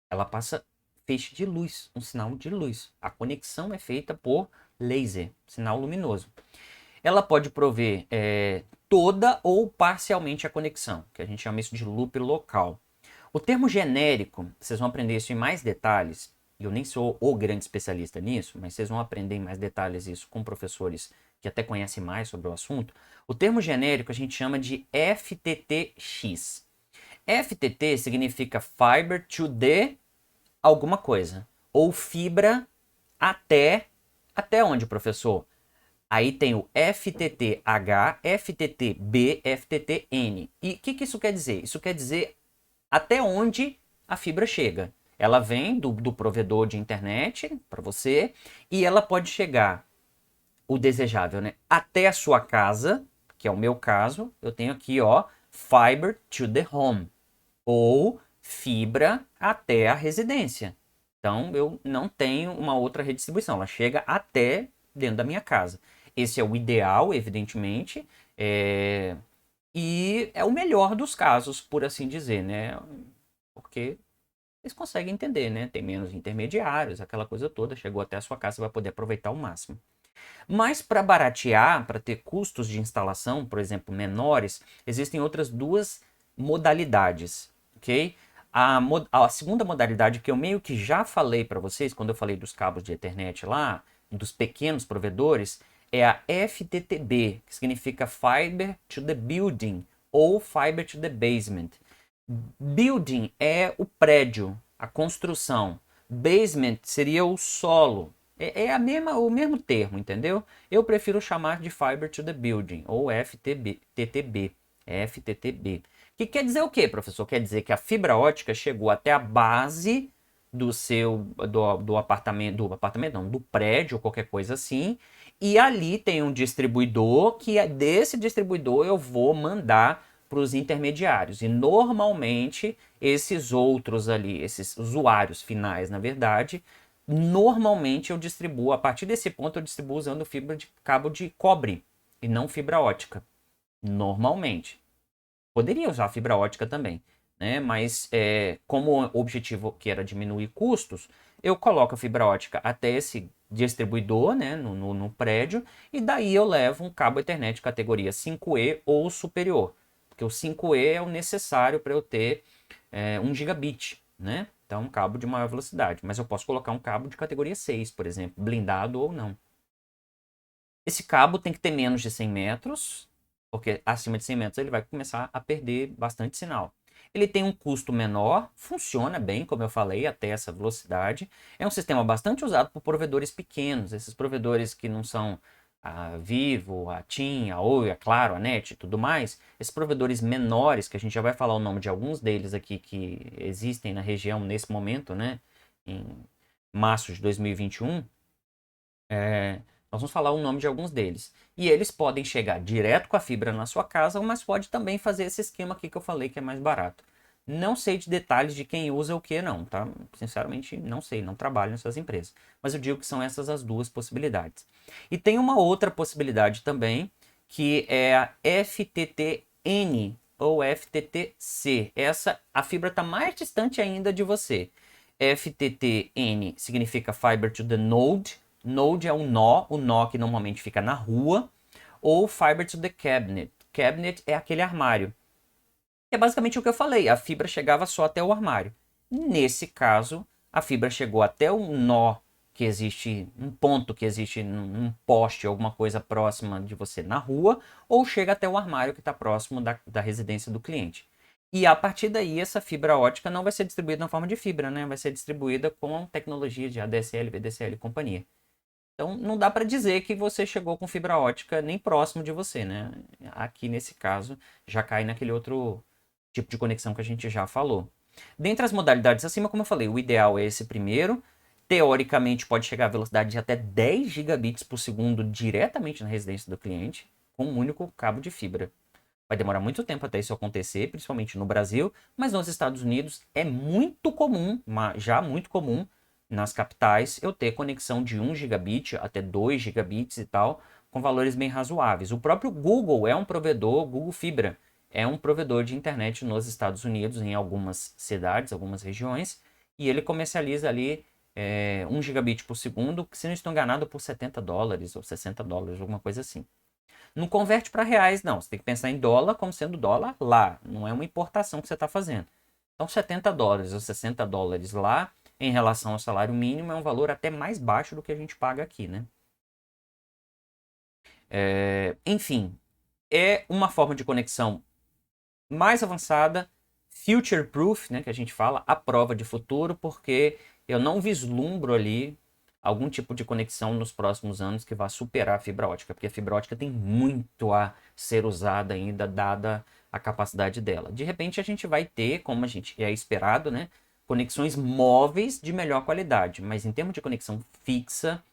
Ela passa feixe de luz, um sinal de luz. A conexão é feita por laser, sinal luminoso. Ela pode prover toda ou parcialmente a conexão, que a gente chama isso de loop local. O termo genérico, vocês vão aprender isso em mais detalhes, e eu nem sou o grande especialista nisso, mas vocês vão aprender em mais detalhes isso com professores que até conhecem mais sobre o assunto. O termo genérico a gente chama de FTTX. FTT significa Fiber to the alguma coisa, ou fibra até onde, professor? Aí tem o FTTH, FTTB, FTTN. E o que isso quer dizer? Isso quer dizer até onde a fibra chega. Ela vem do provedor de internet para você, e ela pode chegar, o desejável, né, até a sua casa, que é o meu caso. Eu tenho aqui, ó, Fiber to the Home, ou fibra até a residência. Então eu não tenho uma outra redistribuição, ela chega até dentro da minha casa. Esse é o ideal, evidentemente, e é o melhor dos casos, por assim dizer, né? Porque eles conseguem entender, né? Tem menos intermediários, aquela coisa toda, chegou até a sua casa, você vai poder aproveitar o máximo. Mas para baratear, para ter custos de instalação, por exemplo, menores, existem outras duas modalidades, ok? A segunda modalidade que eu meio que já falei para vocês, quando eu falei dos cabos de Ethernet lá, dos pequenos provedores, é a FTTB, que significa Fiber to the Building ou Fiber to the Basement. Building é o prédio, a construção. Basement seria o solo. O mesmo termo, entendeu? Eu prefiro chamar de Fiber to the Building, ou FTTB. FTTB. Que quer dizer o quê, professor? Quer dizer que a fibra ótica chegou até a base do apartamento não, do prédio ou qualquer coisa assim, e ali tem um distribuidor que desse distribuidor eu vou mandar para os intermediários. E normalmente esses outros ali, esses usuários finais, na verdade, normalmente eu distribuo, a partir desse ponto eu distribuo usando fibra de cabo de cobre e não fibra ótica. Normalmente. Poderia usar fibra ótica também, né? Mas como o objetivo que era diminuir custos, eu coloco a fibra ótica até esse distribuidor, né, no prédio, e daí eu levo um cabo Ethernet categoria 5E ou superior, porque o 5E é o necessário para eu ter 1 gigabit, né? Então, um cabo de maior velocidade, mas eu posso colocar um cabo de categoria 6, por exemplo, blindado ou não. Esse cabo tem que ter menos de 100 metros, porque acima de 100 metros ele vai começar a perder bastante sinal. Ele tem um custo menor, funciona bem, como eu falei, até essa velocidade. É um sistema bastante usado por provedores pequenos, esses provedores que não são a Vivo, a TIM, a Oi, a Claro, a NET e tudo mais. Esses provedores menores, que a gente já vai falar o nome de alguns deles aqui que existem na região nesse momento, né? Em março de 2021, nós vamos falar o nome de alguns deles. E eles podem chegar direto com a fibra na sua casa, mas pode também fazer esse esquema aqui que eu falei que é mais barato. Não sei de detalhes de quem usa o que não, tá? Sinceramente, não sei, não trabalho nessas empresas. Mas eu digo que são essas as duas possibilidades. E tem uma outra possibilidade também, que é a FTTN ou FTTC. Essa, a fibra está mais distante ainda de você. FTTN significa Fiber to the Node. Node é um nó, o nó que normalmente fica na rua. Ou Fiber to the Cabinet. Cabinet é aquele armário. É basicamente o que eu falei, a fibra chegava só até o armário. Nesse caso, a fibra chegou até um nó que existe, um ponto que existe num poste, alguma coisa próxima de você na rua, ou chega até o armário que está próximo da residência do cliente. E a partir daí, essa fibra ótica não vai ser distribuída na forma de fibra, né? Vai ser distribuída com tecnologia de ADSL, VDSL e companhia. Então, não dá para dizer que você chegou com fibra ótica nem próximo de você, né? Aqui, nesse caso, já cai naquele outro tipo de conexão que a gente já falou. Dentre as modalidades acima, como eu falei, o ideal é esse primeiro. Teoricamente, pode chegar a velocidade de até 10 gigabits por segundo diretamente na residência do cliente, com um único cabo de fibra. Vai demorar muito tempo até isso acontecer, principalmente no Brasil, mas nos Estados Unidos é muito comum, já muito comum, nas capitais, eu ter conexão de 1 gigabit até 2 gigabits e tal, com valores bem razoáveis. O próprio Google é um provedor, Google Fibra, é um provedor de internet nos Estados Unidos, em algumas cidades, algumas regiões, e ele comercializa ali 1 gigabit por segundo, se não estou enganado, por $70 ou $60, alguma coisa assim. Não converte para reais, não. Você tem que pensar em dólar como sendo dólar lá. Não é uma importação que você está fazendo. Então, $70 ou $60 lá, em relação ao salário mínimo, é um valor até mais baixo do que a gente paga aqui, né? Enfim, é uma forma de conexão mais avançada, future proof, né, que a gente fala, a prova de futuro, porque eu não vislumbro ali algum tipo de conexão nos próximos anos que vá superar a fibra ótica, porque a fibra ótica tem muito a ser usada ainda, dada a capacidade dela. De repente a gente vai ter, como a gente é esperado, né, conexões móveis de melhor qualidade, mas em termos de conexão fixa,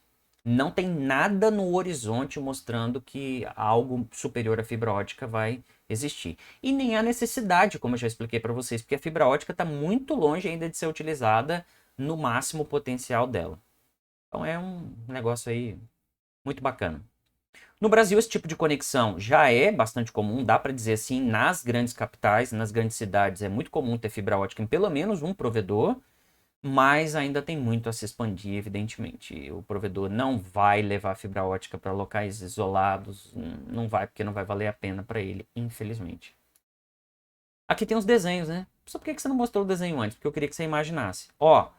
não tem nada no horizonte mostrando que algo superior à fibra ótica vai existir. E nem há necessidade, como eu já expliquei para vocês, porque a fibra ótica está muito longe ainda de ser utilizada no máximo potencial dela. Então é um negócio aí muito bacana. No Brasil, esse tipo de conexão já é bastante comum, dá para dizer assim, nas grandes capitais, nas grandes cidades, é muito comum ter fibra ótica em pelo menos um provedor, mas ainda tem muito a se expandir, evidentemente. O provedor não vai levar fibra ótica para locais isolados, não vai, porque não vai valer a pena para ele, infelizmente. Aqui tem os desenhos, né? Só por que você não mostrou o desenho antes? Porque eu queria que você imaginasse. Ó,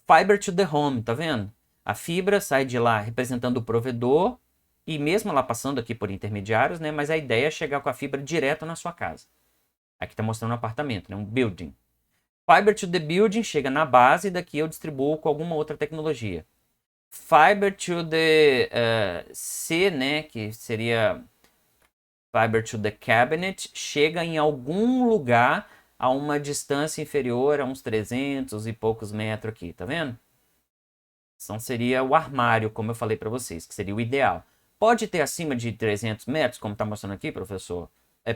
Fiber to the Home, tá vendo? A fibra sai de lá representando o provedor e mesmo lá passando aqui por intermediários, né? Mas a ideia é chegar com a fibra direto na sua casa. Aqui tá mostrando um apartamento, né? Um building. Fiber to the building chega na base e daqui eu distribuo com alguma outra tecnologia. Fiber to the C, né? Que seria Fiber to the cabinet, chega em algum lugar a uma distância inferior a uns 300 e poucos metros aqui, tá vendo? Então seria o armário, como eu falei para vocês, que seria o ideal. Pode ter acima de 300 metros, como está mostrando aqui, professor?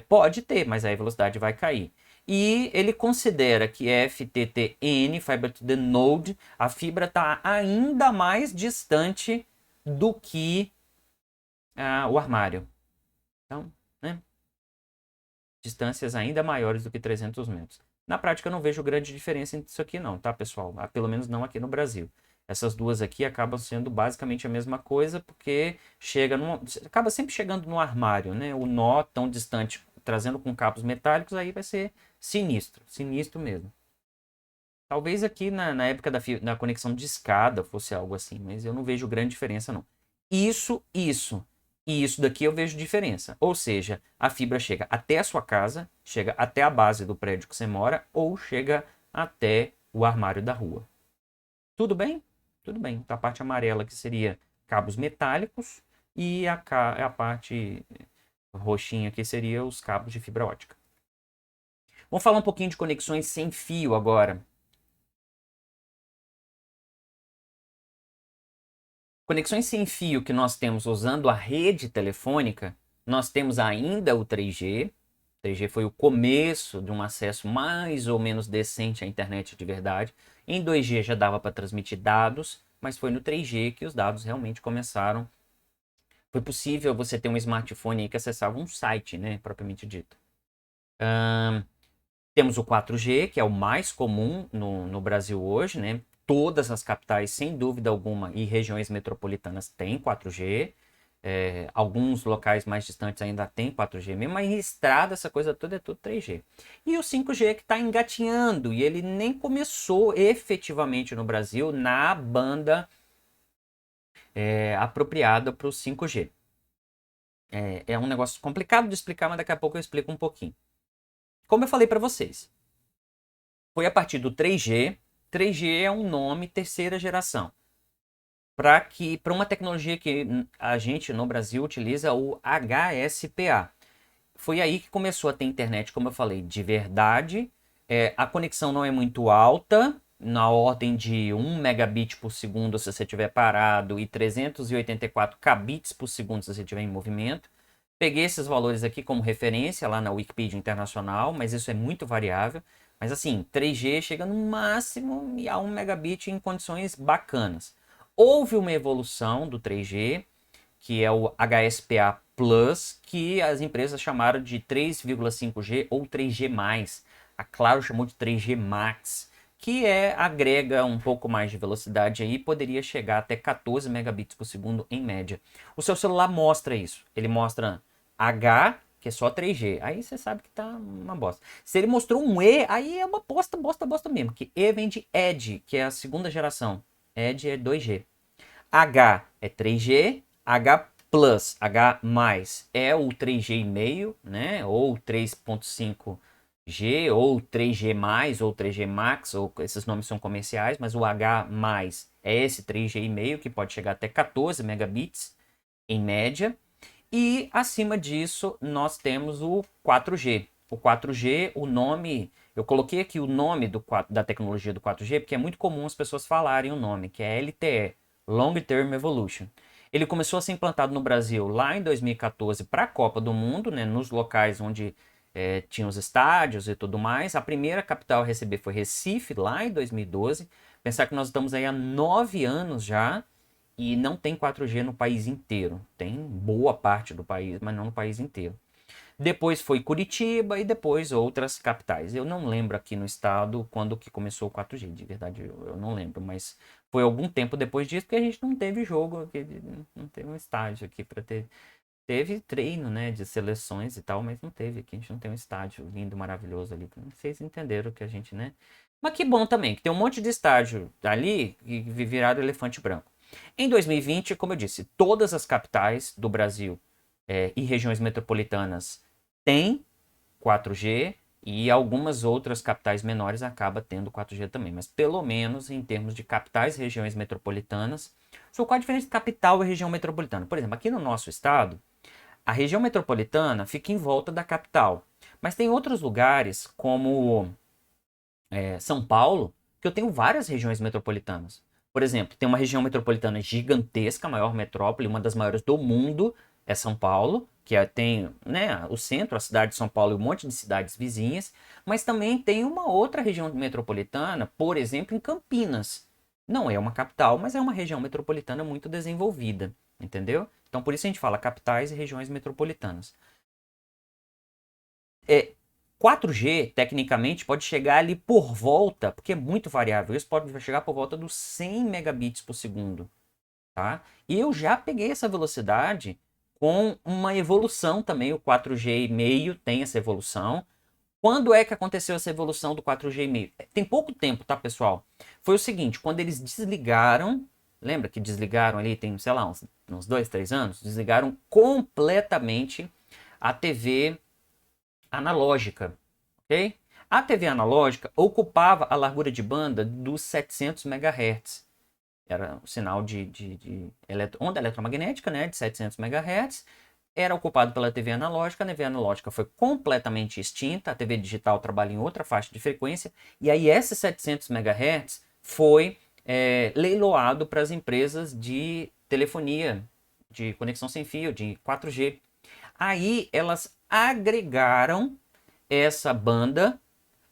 Pode ter, mas aí a velocidade vai cair. E ele considera que FTTN, Fiber to the Node, a fibra está ainda mais distante do que o armário. Então, né? Distâncias ainda maiores do que 300 metros. Na prática, eu não vejo grande diferença entre isso aqui não, tá, pessoal? Pelo menos não aqui no Brasil. Essas duas aqui acabam sendo basicamente a mesma coisa, porque acaba sempre chegando no armário, né? O nó tão distante, trazendo com cabos metálicos, aí vai ser sinistro, sinistro mesmo. Talvez aqui na época da conexão de escada fosse algo assim, mas eu não vejo grande diferença não. Isso. E isso daqui eu vejo diferença. Ou seja, a fibra chega até a sua casa, chega até a base do prédio que você mora, ou chega até o armário da rua. Tudo bem? Tudo bem. Então, a parte amarela que seria cabos metálicos e a parte roxinha que seria os cabos de fibra ótica. Vamos falar um pouquinho de conexões sem fio agora. Conexões sem fio que nós temos usando a rede telefônica, nós temos ainda o 3G. O 3G foi o começo de um acesso mais ou menos decente à internet de verdade. Em 2G já dava para transmitir dados, mas foi no 3G que os dados realmente começaram. Foi possível você ter um smartphone aí que acessava um site, né, propriamente dito. Temos o 4G, que é o mais comum no Brasil hoje, né? Todas as capitais, sem dúvida alguma, e regiões metropolitanas têm 4G. Alguns locais mais distantes ainda têm 4G mesmo, mas em estrada essa coisa toda é tudo 3G. E o 5G que está engatinhando, e ele nem começou efetivamente no Brasil na banda apropriada para o 5G. É um negócio complicado de explicar, mas daqui a pouco eu explico um pouquinho. Como eu falei para vocês, foi a partir do 3G. 3G é um nome terceira geração. Para uma tecnologia que a gente no Brasil utiliza o HSPA. Foi aí que começou a ter internet, como eu falei, de verdade. A conexão não é muito alta, na ordem de 1 megabit por segundo se você estiver parado e 384 kbits por segundo se você estiver em movimento. Peguei esses valores aqui como referência lá na Wikipedia Internacional, mas isso é muito variável. Mas assim, 3G chega no máximo a 1 megabit em condições bacanas. Houve uma evolução do 3G, que é o HSPA Plus, que as empresas chamaram de 3,5G ou 3G+. A Claro chamou de 3G Max, que agrega um pouco mais de velocidade aí, poderia chegar até 14 megabits por segundo em média. O seu celular mostra isso. Ele mostra H, que é só 3G. Aí você sabe que tá uma bosta. Se ele mostrou um E, aí é uma bosta mesmo. Que E vem de Edge, que é a segunda geração. Edge é 2G. H é 3G. H Plus, H+, é o 3G,5, né? Ou 3.5G, ou 3G+, ou 3G Max, ou esses nomes são comerciais, mas o H+, é esse 3G,5, que pode chegar até 14 megabits, em média. E acima disso, nós temos o 4G. O 4G, o nome... Eu coloquei aqui o nome da tecnologia do 4G, porque é muito comum as pessoas falarem o nome, que é LTE, Long Term Evolution. Ele começou a ser implantado no Brasil lá em 2014 para a Copa do Mundo, né, nos locais onde tinha os estádios e tudo mais. A primeira capital a receber foi Recife, lá em 2012. Pensar que nós estamos aí há 9 anos já e não tem 4G no país inteiro. Tem boa parte do país, mas não no país inteiro. Depois foi Curitiba e depois outras capitais. Eu não lembro aqui no estado quando que começou o 4G, de verdade eu não lembro, mas foi algum tempo depois disso, porque a gente não teve jogo, não teve um estádio aqui para ter Teve treino, né, de seleções e tal, mas não teve aqui. A gente não tem um estádio lindo, maravilhoso ali. Vocês entenderam que a gente, né? Mas que bom também, que tem um monte de estádio ali e viraram elefante branco. Em 2020, como eu disse, todas as capitais do Brasil e regiões metropolitanas têm 4G e algumas outras capitais menores acabam tendo 4G também. Mas pelo menos em termos de capitais e regiões metropolitanas. Só qual a diferença de capital e região metropolitana? Por exemplo, aqui no nosso estado, a região metropolitana fica em volta da capital. Mas tem outros lugares, como São Paulo, que eu tenho várias regiões metropolitanas. Por exemplo, tem uma região metropolitana gigantesca, a maior metrópole, uma das maiores do mundo, é São Paulo, que tem, né, o centro, a cidade de São Paulo e um monte de cidades vizinhas, mas também tem uma outra região metropolitana, por exemplo, em Campinas. Não é uma capital, mas é uma região metropolitana muito desenvolvida, entendeu? Então, por isso a gente fala capitais e regiões metropolitanas. 4G, tecnicamente, pode chegar ali por volta, porque é muito variável, isso pode chegar por volta dos 100 megabits por segundo, tá? E eu já peguei essa velocidade com uma evolução também, o 4G e meio tem essa evolução. Quando é que aconteceu essa evolução do 4G e meio? Tem pouco tempo, tá, pessoal? Foi o seguinte, quando eles desligaram, lembra que desligaram ali, tem, sei lá, uns 2, 3 anos, desligaram completamente a TV analógica, ok? A TV analógica ocupava a largura de banda dos 700 MHz. Era um sinal de onda eletromagnética, né, de 700 MHz. Era ocupado pela TV analógica. A TV analógica foi completamente extinta. A TV digital trabalha em outra faixa de frequência. E aí, esses 700 MHz foi leiloado para as empresas de telefonia, de conexão sem fio, de 4G. Aí, elas agregaram essa banda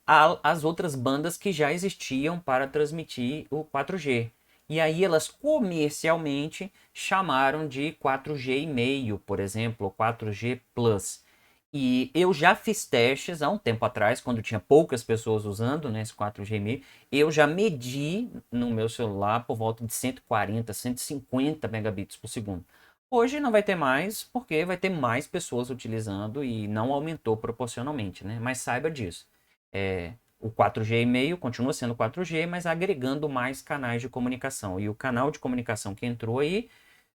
às outras bandas que já existiam para transmitir o 4G. E aí elas comercialmente chamaram de 4G e meio, por exemplo, 4G Plus. E eu já fiz testes há um tempo atrás, quando tinha poucas pessoas usando, né, esse 4G e meio, eu já medi no meu celular por volta de 140, 150 megabits por segundo. Hoje não vai ter mais, porque vai ter mais pessoas utilizando e não aumentou proporcionalmente, né? Mas saiba disso. O 4G e meio continua sendo 4G, mas agregando mais canais de comunicação. E o canal de comunicação que entrou aí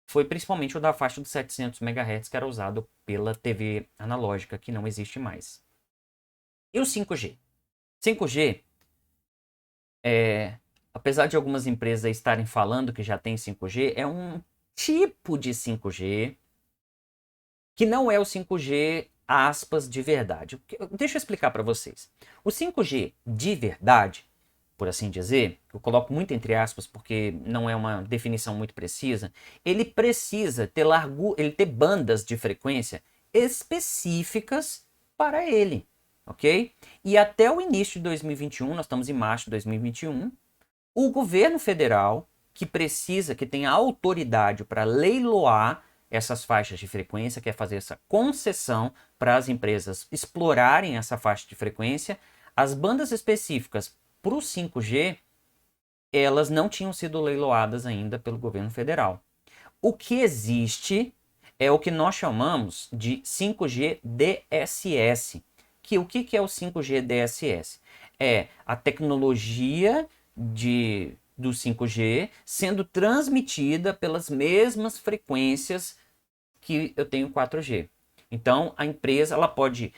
foi principalmente o da faixa dos 700 MHz, que era usado pela TV analógica, que não existe mais. E o 5G? 5G, apesar de algumas empresas estarem falando que já tem 5G, é um tipo de 5G que não é o 5G aspas de verdade. Deixa eu explicar para vocês. O 5G de verdade, por assim dizer, eu coloco muito entre aspas porque não é uma definição muito precisa, ele precisa ter ele ter bandas de frequência específicas para ele, ok? E até o início de 2021, nós estamos em março de 2021, o governo federal, que precisa, que tem a autoridade para leiloar essas faixas de frequência, quer fazer essa concessão para as empresas explorarem essa faixa de frequência, as bandas específicas para o 5G, elas não tinham sido leiloadas ainda pelo governo federal. O que existe é o que nós chamamos de 5G DSS. O que é o 5G DSS? É a tecnologia do 5G sendo transmitida pelas mesmas frequências que eu tenho 4G. Então, a empresa ela pode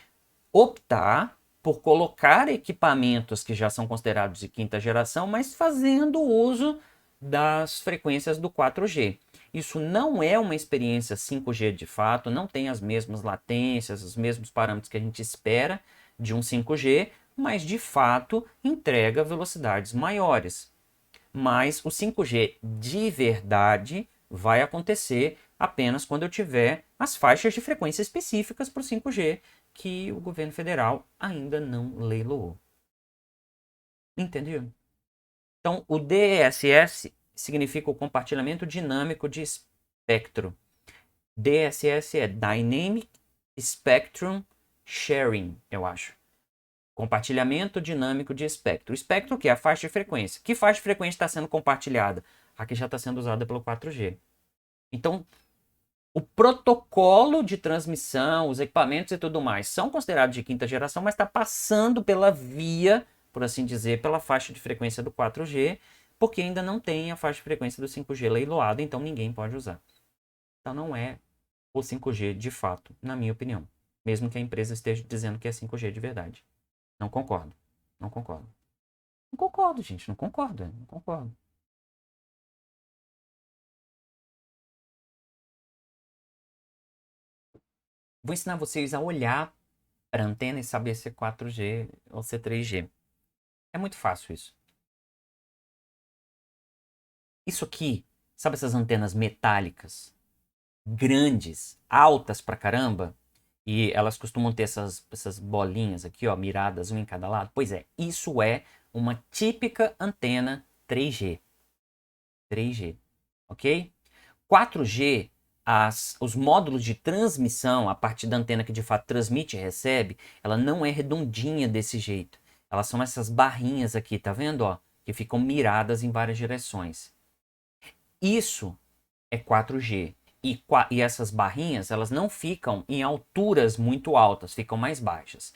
optar por colocar equipamentos que já são considerados de quinta geração, mas fazendo uso das frequências do 4G. Isso não é uma experiência 5G de fato, não tem as mesmas latências, os mesmos parâmetros que a gente espera de um 5G, mas de fato entrega velocidades maiores. Mas o 5G de verdade vai acontecer apenas quando eu tiver as faixas de frequência específicas para o 5G que o governo federal ainda não leiloou. Entendeu? Então, o DSS significa o compartilhamento dinâmico de espectro. DSS é Dynamic Spectrum Sharing, eu acho. Compartilhamento dinâmico de espectro. O espectro que é a faixa de frequência. Que faixa de frequência está sendo compartilhada? A que já está sendo usada pelo 4G. Então, O protocolo de transmissão, os equipamentos e tudo mais são considerados de quinta geração, mas está passando pela via, por assim dizer, pela faixa de frequência do 4G, porque ainda não tem a faixa de frequência do 5G leiloada, então ninguém pode usar. Então não é o 5G de fato, na minha opinião. Mesmo que a empresa esteja dizendo que é 5G de verdade. Não concordo. Não concordo. Não concordo, gente. Não concordo. Não concordo. Vou ensinar vocês a olhar para a antena e saber se é 4G ou se é 3G. É muito fácil isso. Isso aqui, sabe essas antenas metálicas, grandes, altas pra caramba? E elas costumam ter essas bolinhas aqui, ó, miradas um em cada lado. Pois é, isso é uma típica antena 3G. 3G, ok? 4G, os módulos de transmissão, a partir da antena que de fato transmite e recebe, ela não é redondinha desse jeito. Elas são essas barrinhas aqui, tá vendo, ó? Que ficam miradas em várias direções. Isso é 4G. E essas barrinhas, elas não ficam em alturas muito altas, ficam mais baixas.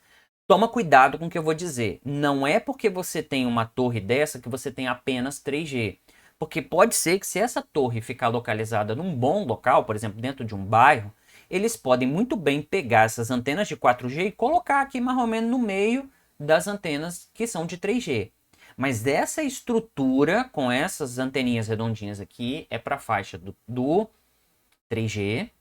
Toma cuidado com o que eu vou dizer. Não é porque você tem uma torre dessa que você tem apenas 3G. Porque pode ser que se essa torre ficar localizada num bom local, por exemplo, dentro de um bairro, eles podem muito bem pegar essas antenas de 4G e colocar aqui mais ou menos no meio das antenas que são de 3G. Mas essa estrutura com essas anteninhas redondinhas aqui é para a faixa do 3G,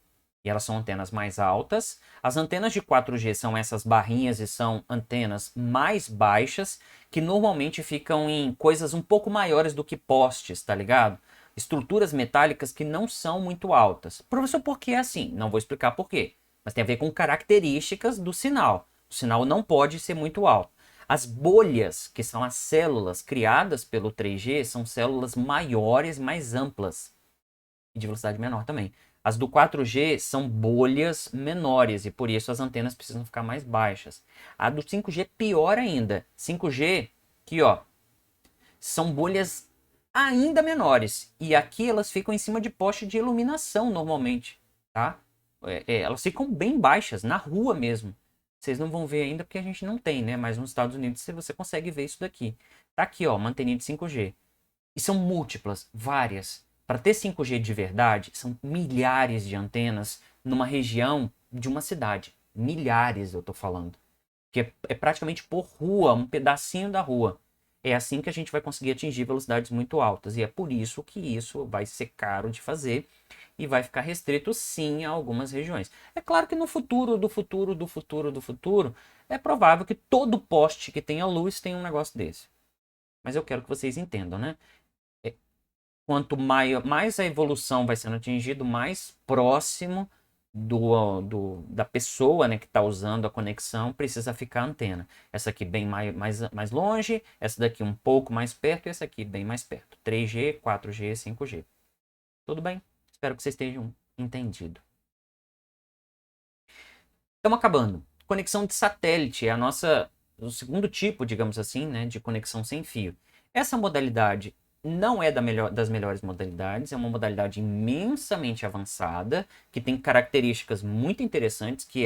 e elas são antenas mais altas. As antenas de 4G são essas barrinhas e são antenas mais baixas, que normalmente ficam em coisas um pouco maiores do que postes, tá ligado? Estruturas metálicas que não são muito altas. Professor, por que é assim? Não vou explicar por quê, mas tem a ver com características do sinal. O sinal não pode ser muito alto. As bolhas, que são as células criadas pelo 3G, são células maiores, mais amplas e de velocidade menor também. As do 4G são bolhas menores e por isso as antenas precisam ficar mais baixas. A do 5G é pior ainda. 5G, aqui ó, são bolhas ainda menores e aqui elas ficam em cima de poste de iluminação normalmente, tá? Elas ficam bem baixas, na rua mesmo. Vocês não vão ver ainda porque a gente não tem, né? Mas nos Estados Unidos você consegue ver isso daqui. Tá aqui, ó, uma anteninha de 5G. E são múltiplas, várias. Para ter 5G de verdade, são milhares de antenas numa região de uma cidade. Milhares, eu tô falando. Que é praticamente por rua, um pedacinho da rua. É assim que a gente vai conseguir atingir velocidades muito altas. E é por isso que isso vai ser caro de fazer e vai ficar restrito sim a algumas regiões. É claro que no futuro, do futuro, do futuro, do futuro, é provável que todo poste que tenha luz tenha um negócio desse. Mas eu quero que vocês entendam, né? Quanto mais a evolução vai sendo atingido, mais próximo da pessoa, né, que está usando a conexão precisa ficar a antena. Essa aqui bem mais longe, essa daqui um pouco mais perto e essa aqui bem mais perto. 3G, 4G, 5G. Tudo bem? Espero que vocês tenham entendido. Estamos acabando. Conexão de satélite é o segundo tipo, digamos assim, né, de conexão sem fio. Essa modalidade não é das melhores modalidades, é uma modalidade imensamente avançada, que tem características muito interessantes, que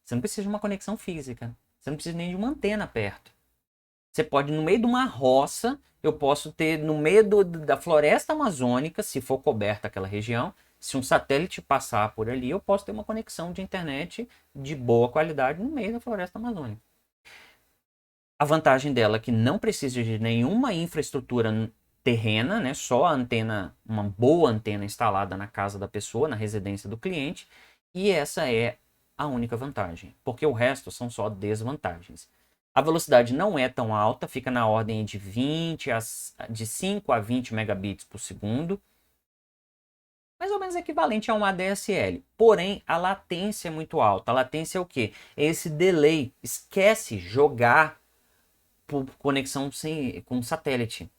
você não precisa de uma conexão física, você não precisa nem de uma antena perto. Você pode, no meio de uma roça, eu posso ter, no meio da floresta amazônica, se for coberta aquela região, se um satélite passar por ali, eu posso ter uma conexão de internet de boa qualidade no meio da floresta amazônica. A vantagem dela é que não precisa de nenhuma infraestrutura terrena, né? Só a antena, uma boa antena instalada na casa da pessoa, na residência do cliente, e essa é a única vantagem, porque o resto são só desvantagens. A velocidade não é tão alta, fica na ordem de 5 a 20 megabits por segundo, mais ou menos equivalente a um ADSL. Porém, a latência é muito alta. A latência é o quê? É esse delay. Esquece jogar por conexão com satélite.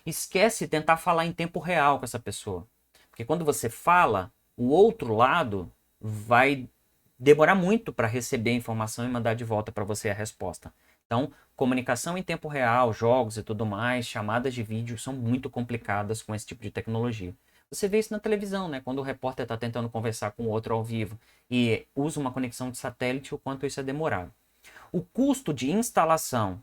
Esquece tentar falar em tempo real com essa pessoa. Porque quando você fala, o outro lado vai demorar muito para receber a informação e mandar de volta para você a resposta. Então, comunicação em tempo real, jogos e tudo mais, chamadas de vídeo são muito complicadas com esse tipo de tecnologia. Você vê isso na televisão, né? Quando o repórter está tentando conversar com o outro ao vivo e usa uma conexão de satélite, o quanto isso é demorado. O custo de instalação,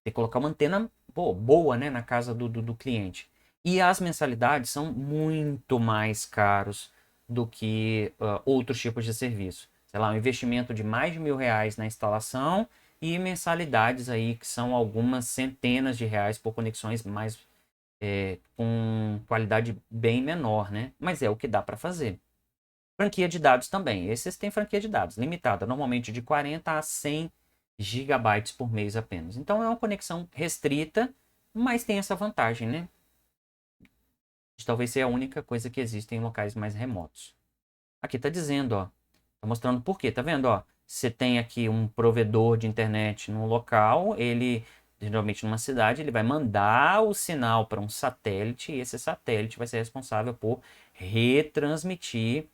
tem que colocar uma antena boa, né, na casa do cliente. E as mensalidades são muito mais caros do que outros tipos de serviço. Sei lá, um investimento de mais de R$ 1.000 na instalação e mensalidades aí que são algumas centenas de reais por conexões mais com qualidade bem menor, né? Mas é o que dá para fazer. Franquia de dados também. Esses têm franquia de dados limitada, normalmente de 40 a 100 gigabytes por mês apenas. Então é uma conexão restrita, mas tem essa vantagem, né? De talvez ser a única coisa que existe em locais mais remotos. Aqui está dizendo, ó, tá mostrando por quê, tá vendo, ó? Você tem aqui um provedor de internet no local, ele geralmente numa cidade, ele vai mandar o sinal para um satélite e esse satélite vai ser responsável por retransmitir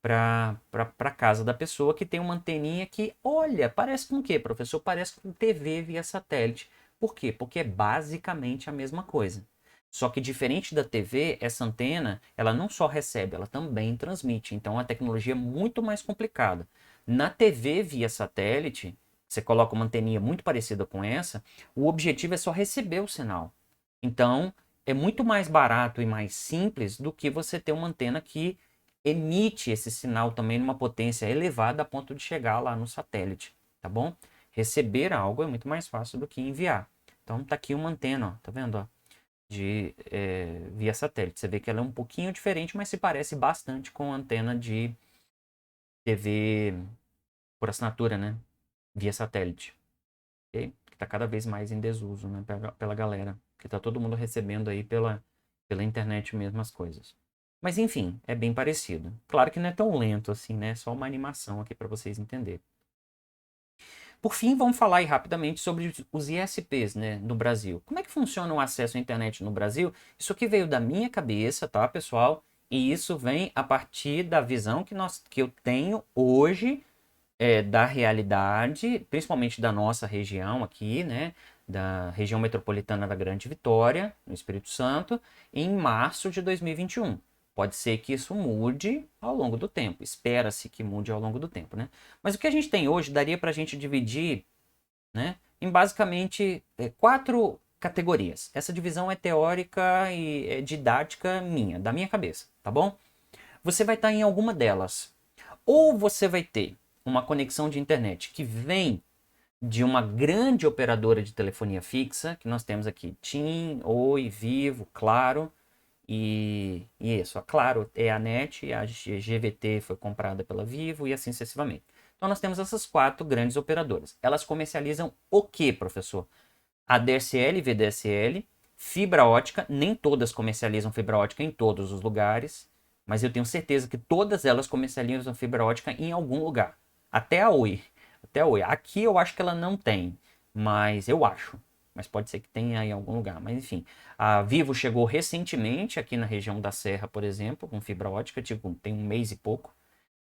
para a casa da pessoa que tem uma anteninha que, olha, parece com o quê, professor? Parece com TV via satélite. Por quê? Porque é basicamente a mesma coisa. Só que diferente da TV, essa antena, ela não só recebe, ela também transmite. Então, é uma tecnologia muito mais complicada. Na TV via satélite, você coloca uma anteninha muito parecida com essa, o objetivo é só receber o sinal. Então, é muito mais barato e mais simples do que você ter uma antena que emite esse sinal também numa potência elevada a ponto de chegar lá no satélite, tá bom? Receber algo é muito mais fácil do que enviar. Então tá aqui uma antena, ó, tá vendo? Ó, de via satélite. Você vê que ela é um pouquinho diferente, mas se parece bastante com a antena de TV por assinatura, né? Via satélite. Okay? Que tá cada vez mais em desuso, né? Pela galera. Que tá todo mundo recebendo aí pela internet mesmo as coisas. Mas enfim, é bem parecido. Claro que não é tão lento assim, né? Só uma animação aqui para vocês entenderem. Por fim, vamos falar aí rapidamente sobre os ISPs, né, no Brasil. Como é que funciona o acesso à internet no Brasil? Isso aqui veio da minha cabeça, tá, pessoal? E isso vem a partir da visão que eu tenho hoje da realidade, principalmente da nossa região aqui, né? Da região metropolitana da Grande Vitória, no Espírito Santo, em março de 2021. Pode ser que isso mude ao longo do tempo. Espera-se que mude ao longo do tempo, né? Mas o que a gente tem hoje daria para a gente dividir, né, em basicamente 4 categorias. Essa divisão é teórica e é didática minha, da minha cabeça, tá bom? Você vai estar em alguma delas. Ou você vai ter uma conexão de internet que vem de uma grande operadora de telefonia fixa, que nós temos aqui TIM, Oi, Vivo, Claro, e isso, a Claro é a NET, a GVT foi comprada pela Vivo e assim sucessivamente. Então nós temos essas 4 grandes operadoras. Elas comercializam o que, professor? ADSL, VDSL, fibra ótica, nem todas comercializam fibra ótica em todos os lugares, mas eu tenho certeza que todas elas comercializam fibra ótica em algum lugar. Até a Oi. Até a Oi. Aqui eu acho que ela não tem, mas eu acho. Mas pode ser que tenha em algum lugar. Mas enfim, a Vivo chegou recentemente aqui na região da Serra, por exemplo, com fibra ótica, tipo, tem um mês e pouco.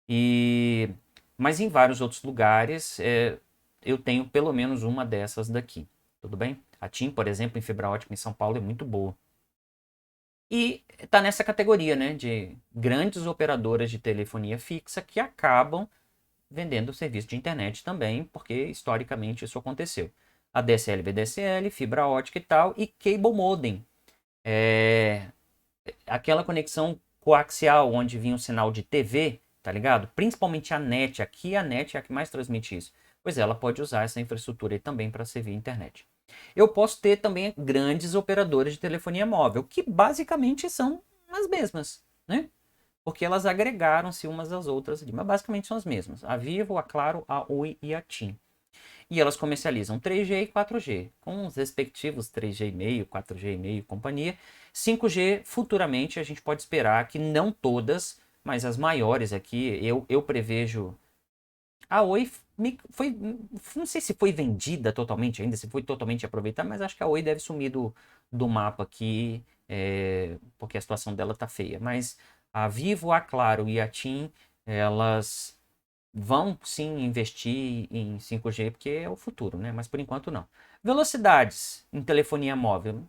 E... Mas em vários outros lugares eu tenho pelo menos uma dessas daqui. Tudo bem? A TIM, por exemplo, em fibra ótica em São Paulo é muito boa. E está nessa categoria, né, de grandes operadoras de telefonia fixa que acabam vendendo serviço de internet também, porque historicamente isso aconteceu. A DSL, VDSL, fibra ótica e tal, e cable modem. É aquela conexão coaxial onde vinha o sinal de TV, tá ligado? Principalmente a NET. Aqui a NET é a que mais transmite isso. Pois é, ela pode usar essa infraestrutura aí também para servir a internet. Eu posso ter também grandes operadoras de telefonia móvel, que basicamente são as mesmas, né? Porque elas agregaram-se umas às outras ali, mas basicamente são as mesmas. A Vivo, a Claro, a Oi e a TIM. E elas comercializam 3G e 4G, com os respectivos 3G e meio, 4G e meio, companhia. 5G, futuramente, a gente pode esperar que não todas, mas as maiores aqui, eu prevejo. A Oi foi, não sei se foi vendida totalmente ainda, se foi totalmente aproveitada, mas acho que a Oi deve sumir do mapa aqui, porque a situação dela tá feia. Mas a Vivo, a Claro e a TIM, elas vão sim investir em 5G porque é o futuro, né? Mas por enquanto não. Velocidades em telefonia móvel,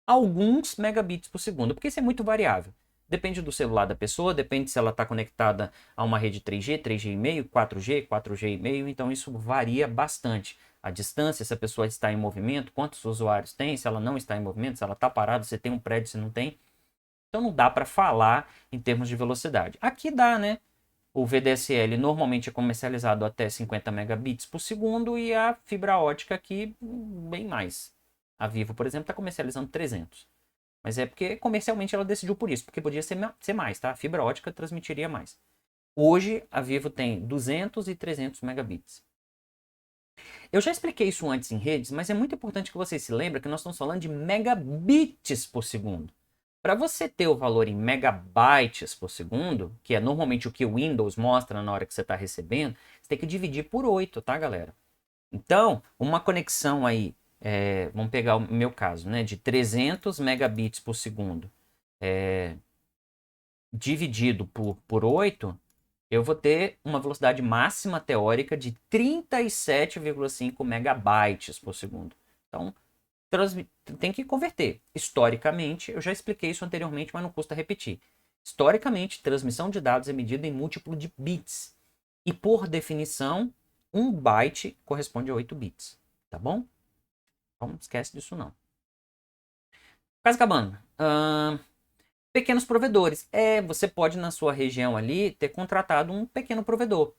alguns megabits por segundo, porque isso é muito variável. Depende do celular da pessoa, depende se ela está conectada a uma rede 3G, 3G,5, 4G, 4G,5, então isso varia bastante. A distância, se a pessoa está em movimento, quantos usuários tem, se ela não está em movimento, se ela está parada, se tem um prédio, se não tem. Então não dá para falar em termos de velocidade. Aqui dá, né? O VDSL normalmente é comercializado até 50 megabits por segundo e a fibra ótica aqui bem mais. A Vivo, por exemplo, está comercializando 300. Mas é porque comercialmente ela decidiu por isso, porque podia ser mais, tá? A fibra ótica transmitiria mais. Hoje a Vivo tem 200 e 300 megabits. Eu já expliquei isso antes em redes, mas é muito importante que vocês se lembrem que nós estamos falando de megabits por segundo. Para você ter o valor em megabytes por segundo, que é normalmente o que o Windows mostra na hora que você está recebendo, você tem que dividir por 8, tá, galera? Então, uma conexão aí, vamos pegar o meu caso, né, de 300 megabits por segundo, dividido por 8, eu vou ter uma velocidade máxima teórica de 37,5 megabytes por segundo. Então, tem que converter. Historicamente, eu já expliquei isso anteriormente, mas não custa repetir. Historicamente, transmissão de dados é medida em múltiplo de bits. E, por definição, 1 byte corresponde a 8 bits. Tá bom? Então, não esquece disso não. Quase acabando. Pequenos provedores. Você pode, na sua região ali, ter contratado um pequeno provedor.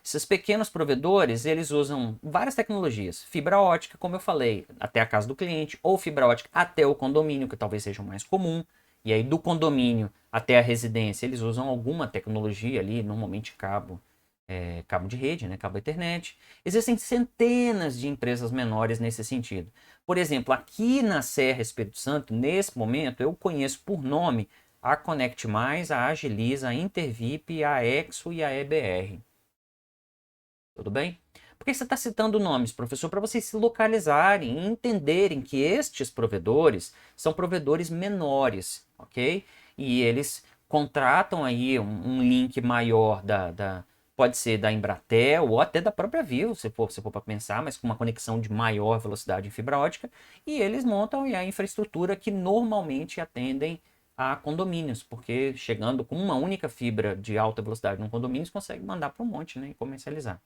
Esses pequenos provedores, eles usam várias tecnologias. Fibra ótica, como eu falei, até a casa do cliente, ou fibra ótica até o condomínio, que talvez seja o mais comum. E aí, do condomínio até a residência, eles usam alguma tecnologia ali, normalmente cabo de rede, né, cabo Ethernet. Existem centenas de empresas menores nesse sentido. Por exemplo, aqui na Serra Espírito Santo, nesse momento, eu conheço por nome a Conect Mais, a Agiliza, a Intervip, a Exo e a EBR. Tudo bem? Por que você está citando nomes, professor? Para vocês se localizarem e entenderem que estes provedores são provedores menores, ok? E eles contratam aí um link maior pode ser da Embratel ou até da própria Vivo, se for para pensar, mas com uma conexão de maior velocidade em fibra ótica, e eles montam a infraestrutura que normalmente atendem a condomínios, porque chegando com uma única fibra de alta velocidade num condomínio, você consegue mandar para um monte, né, e comercializar.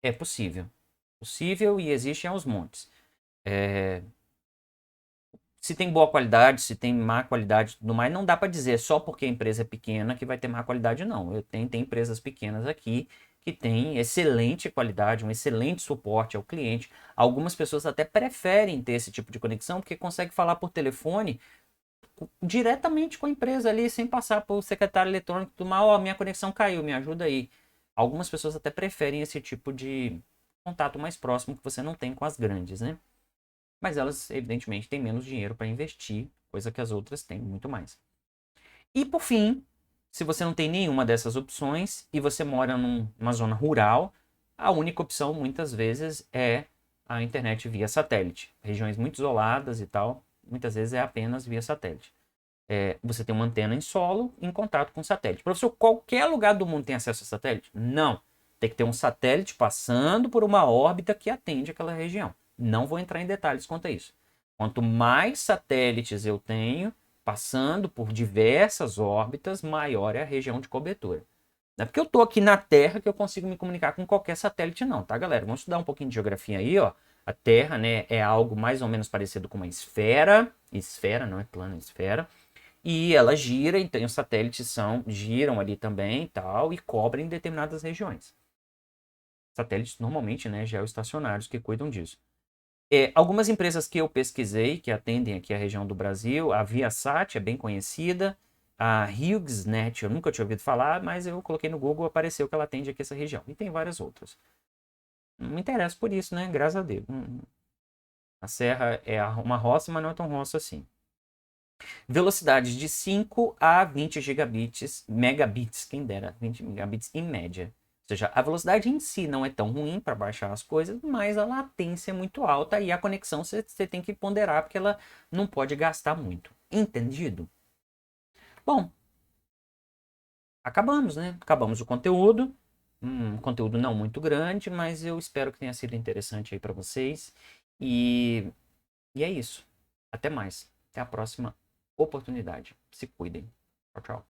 É possível. Possível e existem aos montes. Se tem boa qualidade, se tem má qualidade e tudo mais, não dá para dizer só porque a empresa é pequena que vai ter má qualidade, não. Tem empresas pequenas aqui que têm excelente qualidade, um excelente suporte ao cliente. Algumas pessoas até preferem ter esse tipo de conexão porque conseguem falar por telefone diretamente com a empresa ali, sem passar por secretário eletrônico do mal, ó, minha conexão caiu, me ajuda aí. Algumas pessoas até preferem esse tipo de contato mais próximo que você não tem com as grandes, né? Mas elas, evidentemente, têm menos dinheiro para investir, coisa que as outras têm muito mais. E por fim, se você não tem nenhuma dessas opções e você mora numa zona rural, a única opção muitas vezes é a internet via satélite. Regiões muito isoladas e tal, muitas vezes é apenas via satélite. Você tem uma antena em solo em contato com o satélite. Professor, qualquer lugar do mundo tem acesso a satélite? Não. Tem que ter um satélite passando por uma órbita que atende aquela região. Não vou entrar em detalhes quanto a isso. Quanto mais satélites eu tenho passando por diversas órbitas, maior é a região de cobertura. Não é porque eu estou aqui na Terra que eu consigo me comunicar com qualquer satélite, não, tá, galera? Vamos estudar um pouquinho de geografia aí, ó. A Terra, né, é algo mais ou menos parecido com uma esfera. Esfera, não é plano, é esfera. E ela gira, então os satélites giram ali também e tal, e cobrem determinadas regiões. Satélites normalmente, né, geoestacionários que cuidam disso. Algumas empresas que eu pesquisei, que atendem aqui a região do Brasil, a Viasat é bem conhecida, a HughesNet eu nunca tinha ouvido falar, mas eu coloquei no Google, apareceu que ela atende aqui essa região. E tem várias outras. Não me interesso por isso, né? Graças a Deus. A serra é uma roça, mas não é tão roça assim. Velocidades de 5 a 20 gigabits, megabits, quem dera, 20 megabits em média. Ou seja, a velocidade em si não é tão ruim para baixar as coisas, mas a latência é muito alta e a conexão você tem que ponderar porque ela não pode gastar muito. Entendido? Bom, acabamos, né? Acabamos o conteúdo. Um conteúdo não muito grande, mas eu espero que tenha sido interessante aí para vocês. E é isso. Até mais. Até a próxima oportunidade. Se cuidem. Tchau, tchau.